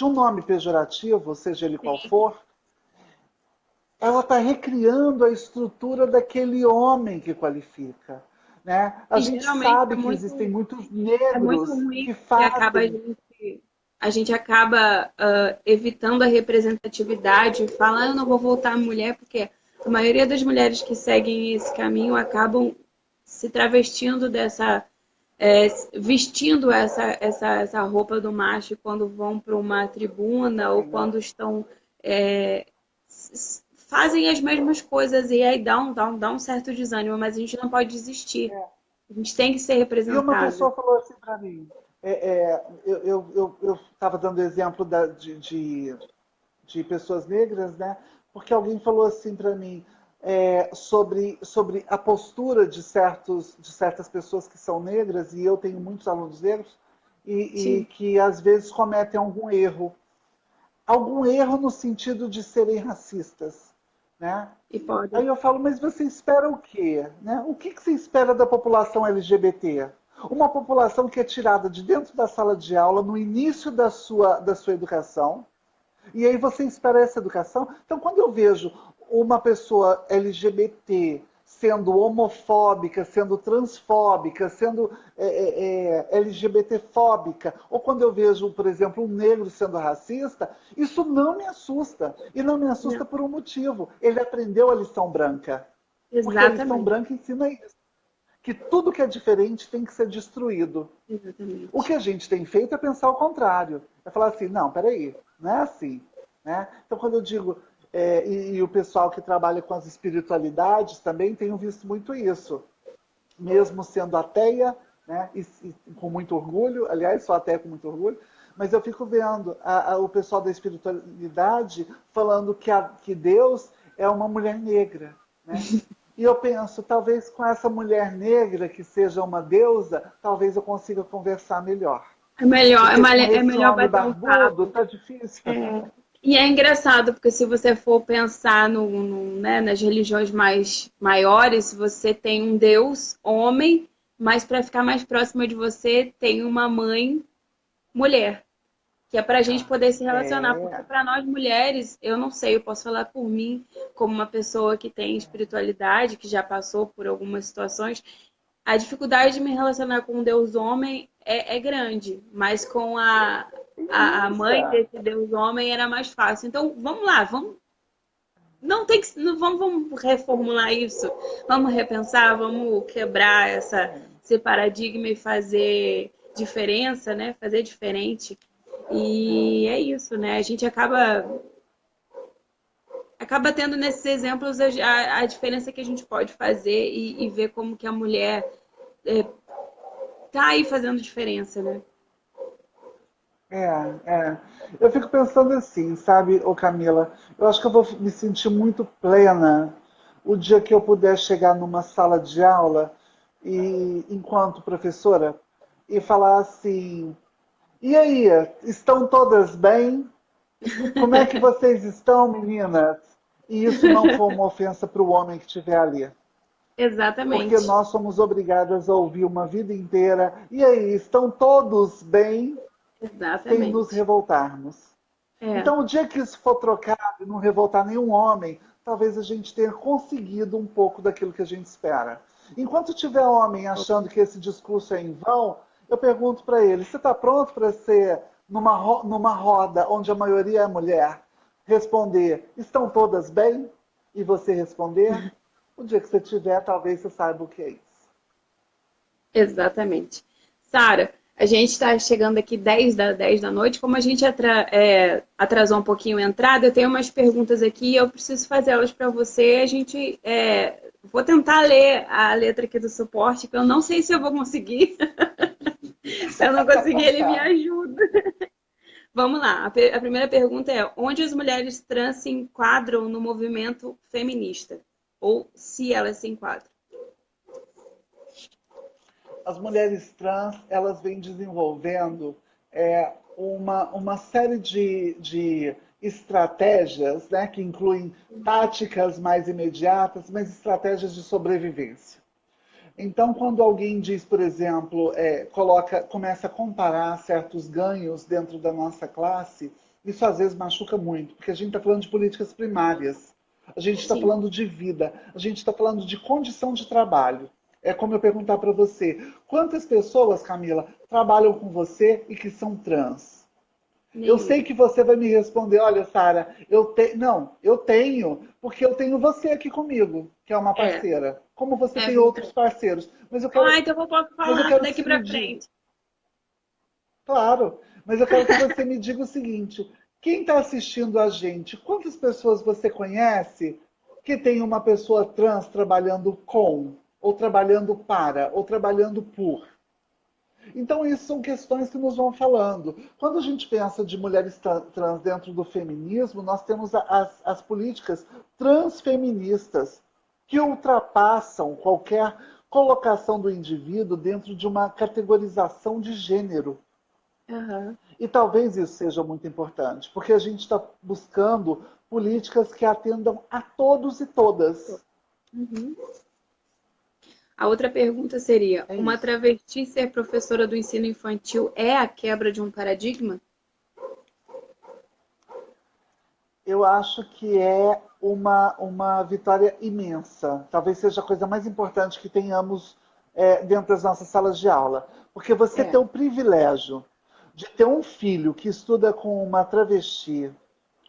Speaker 2: um nome pejorativo, seja ele qual
Speaker 1: Sim.
Speaker 2: for, ela está recriando a estrutura daquele homem que qualifica. Né? A
Speaker 1: E
Speaker 2: gente
Speaker 1: geralmente
Speaker 2: sabe que existem muitos
Speaker 1: é muito
Speaker 2: negros
Speaker 1: ruim,
Speaker 2: que
Speaker 1: porque acaba
Speaker 2: fazem.
Speaker 1: a gente acaba evitando a representatividade, fala, ah, eu não vou voltar mulher, porque a maioria das mulheres que seguem esse caminho acabam se travestindo dessa, vestindo essa roupa do macho quando vão para uma tribuna ou quando estão é, fazem as mesmas coisas e aí dá um certo desânimo, mas a gente não pode desistir. A gente tem que ser
Speaker 2: E uma
Speaker 1: representado.
Speaker 2: pessoa falou assim para mim, eu estava dando exemplo de pessoas negras, né? Porque alguém falou assim para mim sobre a postura de certas pessoas que são negras, e eu tenho muitos alunos negros, e
Speaker 1: Sim,
Speaker 2: que às vezes cometem algum erro. Algum erro no sentido de serem racistas. Né?
Speaker 1: e pode.
Speaker 2: Aí eu falo, mas você espera o quê? Né? O que você espera da população LGBT? Uma população que é tirada de dentro da sala de aula no início da sua educação, e aí você espera essa educação. Então, quando eu vejo uma pessoa LGBT sendo homofóbica, sendo transfóbica, sendo LGBTfóbica, ou quando eu vejo, por exemplo, um negro sendo racista, isso não me assusta. E não me assusta
Speaker 1: Não,
Speaker 2: por um motivo. Ele aprendeu a lição branca. Porque a lição
Speaker 1: exatamente.
Speaker 2: branca ensina isso. Que tudo que é diferente tem que ser destruído. O que
Speaker 1: Exatamente.
Speaker 2: a gente tem feito é pensar o contrário. É falar assim, não, peraí, não é assim. Né? Então, quando eu digo, e o pessoal que trabalha com as espiritualidades também tenho visto muito isso. Mesmo sendo ateia, né, e com muito orgulho, aliás, sou ateia com muito orgulho, mas eu fico vendo o pessoal da espiritualidade falando que Deus é uma mulher negra. Né? E eu penso, talvez com essa mulher negra que seja uma deusa, talvez eu consiga conversar melhor. Porque com
Speaker 1: É
Speaker 2: esse
Speaker 1: melhor
Speaker 2: homem
Speaker 1: bater um
Speaker 2: barbudo
Speaker 1: papo.
Speaker 2: tá difícil.
Speaker 1: E é engraçado, porque se você for pensar né, nas religiões mais maiores, você tem um Deus homem, mas para ficar mais próxima de você, tem uma mãe mulher. Que é para a gente poder se relacionar, porque
Speaker 2: É,
Speaker 1: para nós mulheres, eu não sei, eu posso falar por mim, como uma pessoa que tem espiritualidade, que já passou por algumas situações, a dificuldade de me relacionar com um Deus homem é grande, mas com a mãe
Speaker 2: isso.
Speaker 1: desse Deus homem era mais fácil. Então, vamos lá, vamos. Não tem que. Não, vamos reformular isso, vamos repensar, vamos quebrar esse paradigma e fazer diferença, né? Fazer diferente. E é isso, né? A gente acaba tendo nesses exemplos a diferença que a gente pode fazer e ver como que a mulher tá aí fazendo diferença, né?
Speaker 2: É, é. Eu fico pensando assim, sabe, ô Camila, eu acho que eu vou me sentir muito plena o dia que eu puder chegar numa sala de aula e, enquanto professora, e falar assim, e aí, estão todas bem? Como é que vocês estão, meninas? E isso não for uma ofensa para o homem que estiver ali. Porque
Speaker 1: Exatamente.
Speaker 2: nós somos obrigadas a ouvir uma vida inteira. E aí, estão todos bem? Sem nos
Speaker 1: Exatamente.
Speaker 2: revoltarmos.
Speaker 1: É,
Speaker 2: Então, o dia que isso for trocado e não revoltar nenhum homem, talvez a gente tenha conseguido um pouco daquilo que a gente espera. Enquanto tiver homem achando que esse discurso é em vão, eu pergunto para ele: você está pronto para ser numa roda onde a maioria é mulher? Responder: estão todas bem? E você responder: o dia que você tiver, talvez você saiba o que é isso.
Speaker 1: exatamente. Sara, a gente está chegando aqui 10 da noite. Como a gente atrasou um pouquinho a entrada, eu tenho umas perguntas aqui, eu preciso fazê-las para você. Vou tentar ler a letra aqui do suporte, que eu não sei se eu vou conseguir. Se eu não conseguir, ele me
Speaker 2: Tá.
Speaker 1: ajuda. Vamos lá. A primeira pergunta é: onde as mulheres trans se enquadram no movimento feminista? Ou se elas se enquadram?
Speaker 2: As mulheres trans, elas vêm desenvolvendo uma série de estratégias, né, que incluem táticas mais imediatas, mas estratégias de sobrevivência. Então, quando alguém diz, por exemplo, começa a comparar certos ganhos dentro da nossa classe, isso às vezes machuca muito, porque a gente está falando de políticas primárias, a gente está
Speaker 1: Sim.
Speaker 2: falando de vida, a gente está falando de condição de trabalho. É como eu perguntar para você, quantas pessoas, Camila, trabalham com você e que são trans? Eu sei
Speaker 1: Nenhuma.
Speaker 2: que você vai me responder, olha, Sara, não, eu tenho, porque eu tenho você aqui comigo, que é uma
Speaker 1: É,
Speaker 2: parceira. Como você
Speaker 1: é
Speaker 2: tem outros
Speaker 1: verdade.
Speaker 2: parceiros. Mas eu quero,
Speaker 1: Ah, então eu posso
Speaker 2: mas eu
Speaker 1: falar
Speaker 2: quero que
Speaker 1: daqui
Speaker 2: você me
Speaker 1: pra
Speaker 2: diga,
Speaker 1: frente.
Speaker 2: claro, mas eu quero que você me diga o seguinte: quem está assistindo a gente, quantas pessoas você conhece que tem uma pessoa trans trabalhando com, ou trabalhando para, ou trabalhando por? Então, isso são questões que nos vão falando. Quando a gente pensa de mulheres trans dentro do feminismo, nós temos as políticas transfeministas, que ultrapassam qualquer colocação do indivíduo dentro de uma categorização de gênero.
Speaker 1: Aham.
Speaker 2: E talvez isso seja muito importante, porque a gente está buscando políticas que atendam a todos e todas.
Speaker 1: Uhum. A outra pergunta seria:
Speaker 2: É
Speaker 1: uma
Speaker 2: isso.
Speaker 1: travesti ser professora do ensino infantil é a quebra de um paradigma?
Speaker 2: Eu acho que é uma vitória imensa. Talvez seja a coisa mais importante que tenhamos dentro das nossas salas de aula. Porque você ter
Speaker 1: É.
Speaker 2: o privilégio de ter um filho que estuda com uma travesti,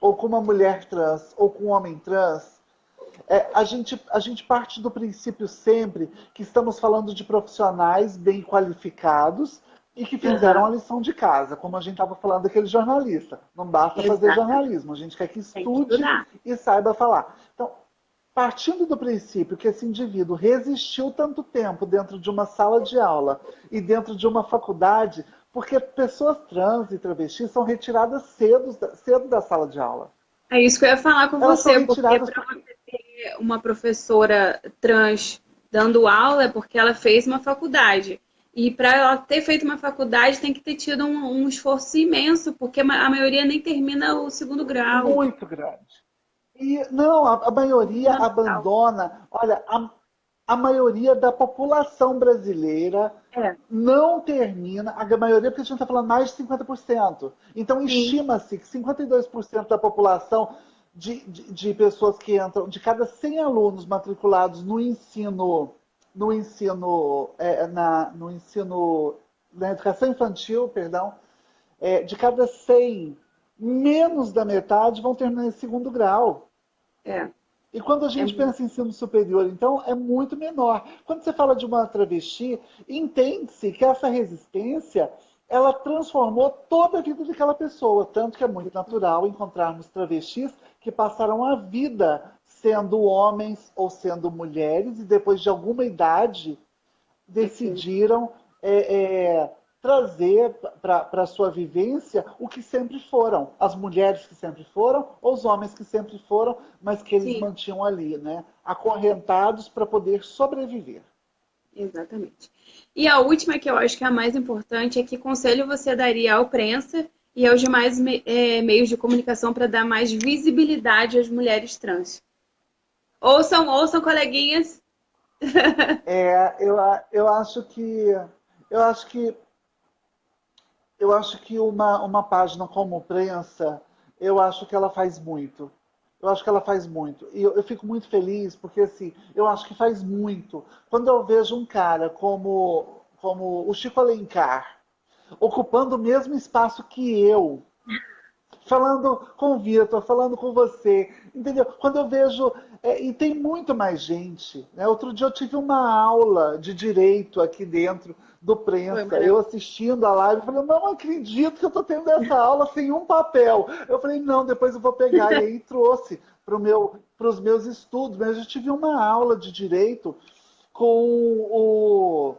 Speaker 2: ou com uma mulher trans, ou com um homem trans, a gente parte do princípio sempre que estamos falando de profissionais bem qualificados e que fizeram a
Speaker 1: Aham.
Speaker 2: lição de casa, como a gente estava falando daquele jornalista. Não basta fazer
Speaker 1: Exatamente.
Speaker 2: jornalismo, a gente quer que
Speaker 1: Tem que
Speaker 2: estude
Speaker 1: estudar.
Speaker 2: e saiba falar. Então, partindo do princípio que esse indivíduo resistiu tanto tempo dentro de uma sala de aula e dentro de uma faculdade, porque pessoas trans e travestis são retiradas cedo da sala de aula.
Speaker 1: É isso que eu ia falar com
Speaker 2: Elas são
Speaker 1: você, porque
Speaker 2: retiradas
Speaker 1: para
Speaker 2: porque
Speaker 1: você ter uma professora trans dando aula é porque ela fez uma faculdade. E para ela ter feito uma faculdade tem que ter tido um esforço imenso, porque a maioria nem termina o segundo grau.
Speaker 2: muito grande. E não, a maioria
Speaker 1: Fundamental.
Speaker 2: abandona. Olha, a maioria da população brasileira
Speaker 1: É,
Speaker 2: não termina, a maioria, porque a gente está falando mais de 50%. Então,
Speaker 1: sim,
Speaker 2: estima-se que 52% da população de pessoas que entram, de cada 100 alunos matriculados no ensino, na educação infantil, perdão, de cada 100, menos da metade vão terminar em segundo grau.
Speaker 1: é,
Speaker 2: E quando a
Speaker 1: é
Speaker 2: gente
Speaker 1: muito.
Speaker 2: pensa em ensino superior, então, é muito menor. Quando você fala de uma travesti, entende-se que essa resistência, ela transformou toda a vida daquela pessoa. Tanto que é muito natural encontrarmos travestis que passaram a vida sendo homens ou sendo mulheres, e depois de alguma idade
Speaker 1: Perfeito.
Speaker 2: decidiram trazer para a sua vivência o que sempre foram, as mulheres que sempre foram, ou os homens que sempre foram, mas que eles
Speaker 1: Sim,
Speaker 2: mantinham ali, né? Acorrentados para poder sobreviver.
Speaker 1: exatamente. E a última, que eu acho que é a mais importante, é que conselho você daria ao prensa e aos demais meios de comunicação para dar mais visibilidade às mulheres trans? Ouçam, ouçam, coleguinhas.
Speaker 2: Eu acho que eu acho que eu acho que uma página como prensa, eu acho que ela faz muito. Eu acho que ela faz muito. E eu fico muito feliz porque, assim, eu acho que faz muito. Quando eu vejo um cara como o Chico Alencar, ocupando o mesmo espaço que eu, falando com o Vitor, falando com você, entendeu? Quando eu vejo. E tem muito mais gente. Né? Outro dia eu tive uma aula de direito aqui dentro do
Speaker 1: Foi
Speaker 2: Prensa. Eu
Speaker 1: maravilhoso.
Speaker 2: assistindo a live, falei, não acredito que eu estou tendo essa aula sem um papel. Eu falei, não, depois eu vou pegar. E aí trouxe para os meus estudos. Mas eu tive uma aula de direito com o.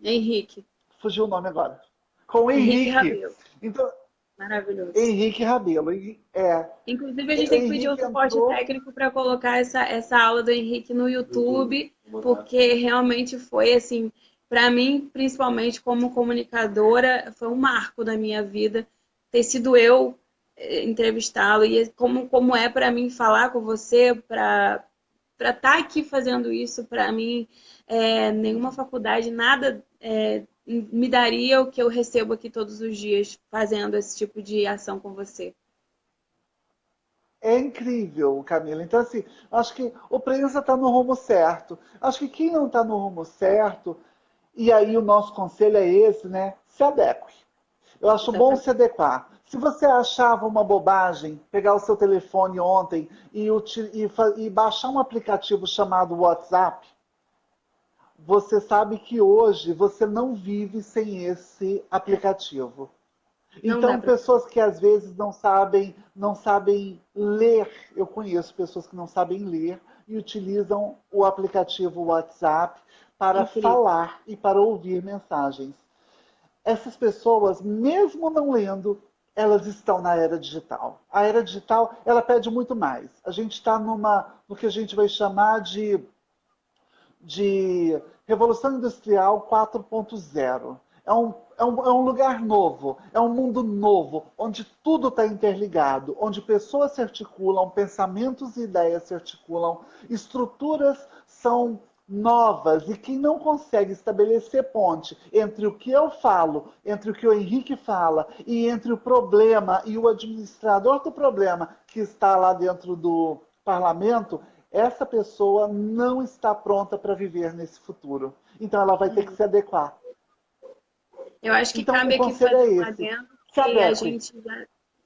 Speaker 1: Henrique.
Speaker 2: Fugiu o nome agora. Com o
Speaker 1: Henrique
Speaker 2: Henrique.
Speaker 1: Rabelo.
Speaker 2: Então,
Speaker 1: Maravilhoso.
Speaker 2: Henrique Rabelo.
Speaker 1: Inclusive, a gente
Speaker 2: O
Speaker 1: tem que pedir um
Speaker 2: Henrique
Speaker 1: suporte
Speaker 2: entrou.
Speaker 1: técnico para colocar essa aula do Henrique no YouTube, porque realmente foi assim, para mim, principalmente como comunicadora, foi um marco da minha vida ter sido eu entrevistá-lo e como é para mim falar com você, para para estar aqui fazendo isso, para mim, nenhuma faculdade, nada me daria o que eu recebo aqui todos os dias fazendo esse tipo de ação com você.
Speaker 2: É incrível, Camila. Então, assim, acho que o Prensa está no rumo certo. Acho que quem não está no rumo certo, e aí o nosso conselho é esse, né? Se adeque. Eu acho bom
Speaker 1: Exatamente.
Speaker 2: se adequar. Se você achava uma bobagem pegar o seu telefone ontem e baixar um aplicativo chamado WhatsApp, você sabe que hoje você não vive sem esse aplicativo.
Speaker 1: Não dá
Speaker 2: Então,
Speaker 1: para.
Speaker 2: pessoas que às vezes não sabem ler, eu conheço pessoas que não sabem ler e utilizam o aplicativo WhatsApp para
Speaker 1: Incrível.
Speaker 2: falar e para ouvir mensagens. Essas pessoas, mesmo não lendo, elas estão na era digital. A era digital, ela pede muito mais. A gente está no que a gente vai chamar de Revolução Industrial 4.0. É um lugar novo, é um mundo novo, onde tudo está interligado, onde pessoas se articulam, pensamentos e ideias se articulam, estruturas são novas e quem não consegue estabelecer ponte entre o que eu falo, entre o que o Henrique fala e entre o problema e o administrador do problema que está lá dentro do parlamento, essa pessoa não está pronta para viver nesse futuro. Então ela vai ter que se adequar.
Speaker 1: Eu acho que
Speaker 2: Então o
Speaker 1: cabe aqui
Speaker 2: conselho é
Speaker 1: fazer um
Speaker 2: esse.
Speaker 1: adendo,
Speaker 2: Se
Speaker 1: que
Speaker 2: adeque.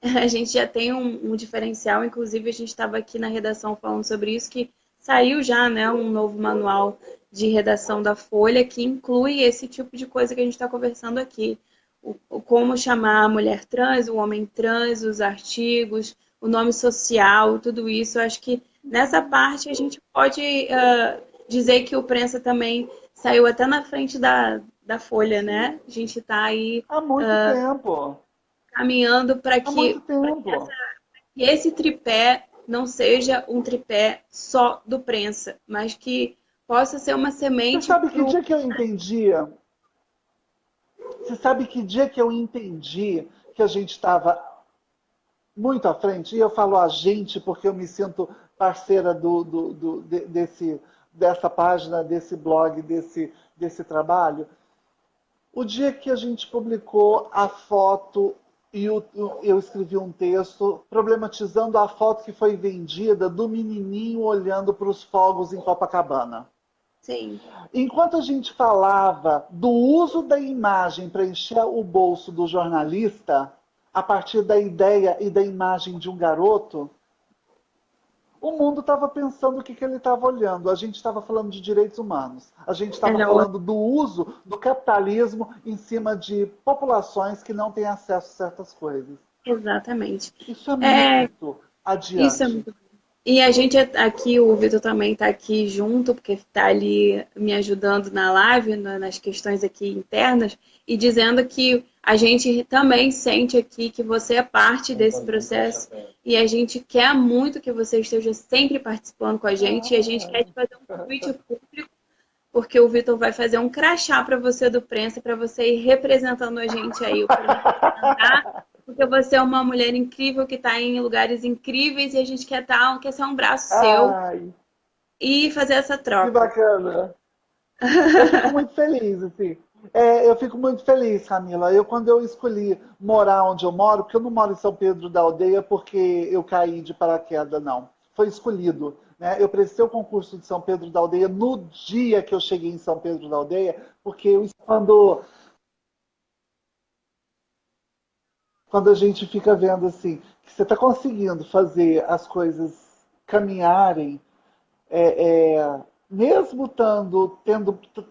Speaker 1: a gente já tem um diferencial, inclusive a gente estava aqui na redação falando sobre isso, que saiu já, né, um novo manual de redação da Folha que inclui esse tipo de coisa que a gente está conversando aqui. Como chamar a mulher trans, o homem trans, os artigos, o nome social, tudo isso. Eu acho que nessa parte a gente pode dizer que o Prensa também saiu até na frente da Folha, né? A gente está aí
Speaker 2: Há muito tempo.
Speaker 1: caminhando para
Speaker 2: Há muito
Speaker 1: que
Speaker 2: tempo.
Speaker 1: esse tripé não seja um tripé só do Prensa, mas que possa ser uma
Speaker 2: Você
Speaker 1: semente
Speaker 2: sabe
Speaker 1: para
Speaker 2: que
Speaker 1: o.
Speaker 2: dia que eu entendia? Você sabe que dia que eu entendi que a gente estava muito à frente? E eu falo a gente porque eu me sinto parceira dessa página, desse blog, desse trabalho. O dia que a gente publicou a foto e eu escrevi um texto problematizando a foto que foi vendida do menininho olhando para os fogos em Copacabana.
Speaker 1: Sim,
Speaker 2: Enquanto a gente falava do uso da imagem para encher o bolso do jornalista, a partir da ideia e da imagem de um garoto, o mundo estava pensando o que ele estava olhando. A gente estava falando de direitos humanos. A gente estava
Speaker 1: era outra.
Speaker 2: falando do uso do capitalismo em cima de populações que não têm acesso a certas coisas.
Speaker 1: Exatamente.
Speaker 2: Isso é
Speaker 1: É,
Speaker 2: muito
Speaker 1: isso é
Speaker 2: adiante.
Speaker 1: muito. E a gente aqui, o Vitor também está aqui junto, porque está ali me ajudando na live, nas questões aqui internas, e dizendo que a gente também sente aqui que você é parte desse processo e a gente quer muito que você esteja sempre participando com a gente e a gente quer te fazer um convite público, porque o Vitor vai fazer um crachá para você do Prensa, para você ir representando a gente aí, o Prensa representar, porque você é uma mulher incrível que está em lugares incríveis e a gente quer ser um braço seu
Speaker 2: Ai,
Speaker 1: e fazer essa
Speaker 2: que
Speaker 1: troca.
Speaker 2: bacana. Eu fico muito feliz, assim. Eu fico muito feliz, Camila. Quando eu escolhi morar onde eu moro, porque eu não moro em São Pedro da Aldeia porque eu caí de paraquedas, não. Foi escolhido. Né? Eu prestei o concurso de São Pedro da Aldeia no dia que eu cheguei em São Pedro da Aldeia, porque quando a gente fica vendo assim, que você está conseguindo fazer as coisas caminharem, mesmo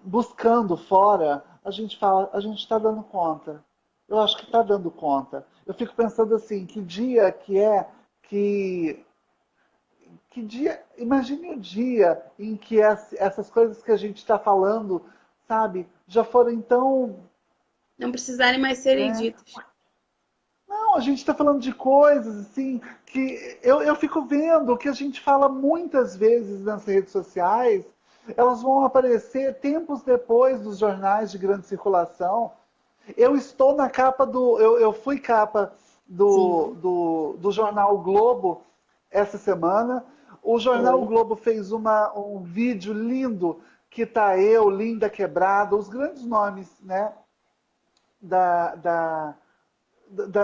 Speaker 2: buscando fora, a gente fala, a gente está dando conta. Eu acho que está dando conta. Eu fico pensando assim, que dia que é que dia, imagine o dia em que essas coisas que a gente está falando, sabe, já foram tão,
Speaker 1: Não precisarem mais serem
Speaker 2: né?
Speaker 1: ditas.
Speaker 2: Não, a gente está falando de coisas assim que eu fico vendo que a gente fala muitas vezes nas redes sociais, elas vão aparecer tempos depois dos jornais de grande circulação. Eu estou na capa eu fui capa do,
Speaker 1: Sim.
Speaker 2: do, do jornal o Globo essa semana. O jornal O
Speaker 3: Foi.
Speaker 2: Globo fez um vídeo lindo que tá eu, Linda Quebrada, os grandes nomes, né, da, da,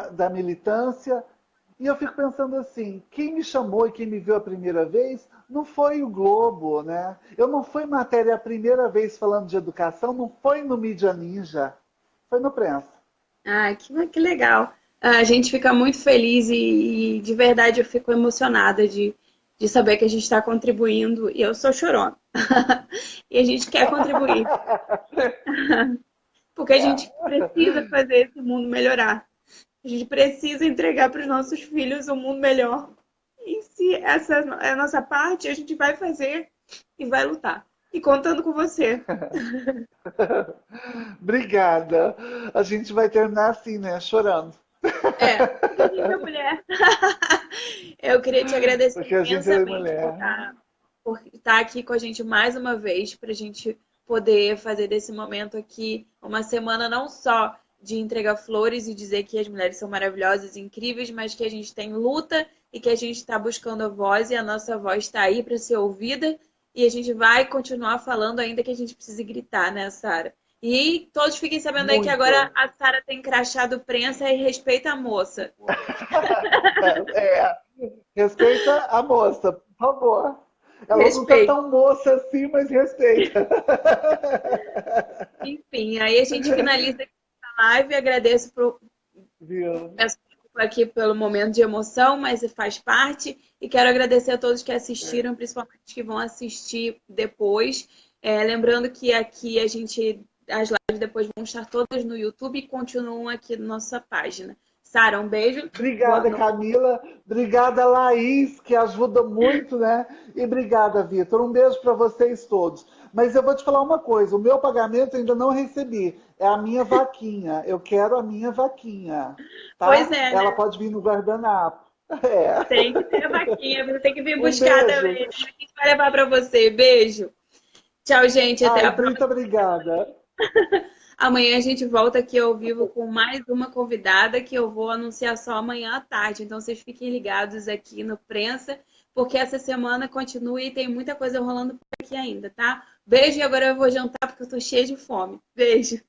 Speaker 2: da militância. E eu fico pensando assim, quem me chamou e quem me viu a primeira vez não foi o Globo, né? Eu não fui matéria a primeira vez falando de educação, não foi no Mídia Ninja, foi no Prensa.
Speaker 1: Ah, que legal. A gente fica muito feliz e de verdade eu fico emocionada de saber que a gente está contribuindo. E eu sou chorona. E a gente quer contribuir, porque a gente precisa fazer esse mundo melhorar. A gente precisa entregar para os nossos filhos um mundo melhor. E se essa é a nossa parte, a gente vai fazer e vai lutar. E contando com você.
Speaker 2: Obrigada. A gente vai terminar assim, né? Chorando.
Speaker 1: É, porque a gente é mulher. Eu queria te agradecer
Speaker 2: Porque a gente é
Speaker 1: imensamente
Speaker 2: mulher.
Speaker 1: por estar aqui com a gente mais uma vez, para a gente poder fazer desse momento aqui uma semana não só de entregar flores e dizer que as mulheres são maravilhosas e incríveis, mas que a gente tem luta e que a gente está buscando a voz e a nossa voz está aí para ser ouvida e a gente vai continuar falando ainda que a gente precise gritar, né, Sara? E todos fiquem sabendo aí que agora
Speaker 2: Muito.
Speaker 1: a Sara tem crachá do prensa e respeita a moça.
Speaker 2: É, respeita a moça, por favor. Ela não tá
Speaker 1: Respeito.
Speaker 2: tão moça assim, mas respeita.
Speaker 1: Enfim, aí a gente finaliza aqui a live. Agradeço
Speaker 2: Viu?
Speaker 1: peço desculpa aqui pelo momento de emoção, mas faz parte. E quero agradecer a todos que assistiram, principalmente os que vão assistir depois. Lembrando que aqui as lives depois vão estar todas no YouTube e continuam aqui na nossa página. Sara, um beijo. Boa
Speaker 2: Obrigada,
Speaker 1: noite.
Speaker 2: Camila. Obrigada, Laís, que ajuda muito, né? E obrigada, Vitor. Um beijo para vocês todos. Mas eu vou te falar uma coisa: o meu pagamento eu ainda não recebi. É a minha vaquinha. Eu quero a minha vaquinha,
Speaker 1: Pois
Speaker 2: tá?
Speaker 1: é,
Speaker 2: Ela
Speaker 1: né?
Speaker 2: pode vir no guardanapo. É.
Speaker 1: Tem que ter a vaquinha, você tem que vir
Speaker 2: Um
Speaker 1: buscar
Speaker 2: beijo.
Speaker 1: também. A gente vai levar para você. Beijo. Tchau, gente. Até
Speaker 2: Ai,
Speaker 1: a
Speaker 2: muito
Speaker 1: próxima.
Speaker 2: obrigada.
Speaker 1: Amanhã a gente volta aqui ao vivo com mais uma convidada que eu vou anunciar só amanhã à tarde. Então vocês fiquem ligados aqui no Prensa, porque essa semana continua e tem muita coisa rolando por aqui ainda, tá? Beijo e agora eu vou jantar porque eu tô cheia de fome. Beijo.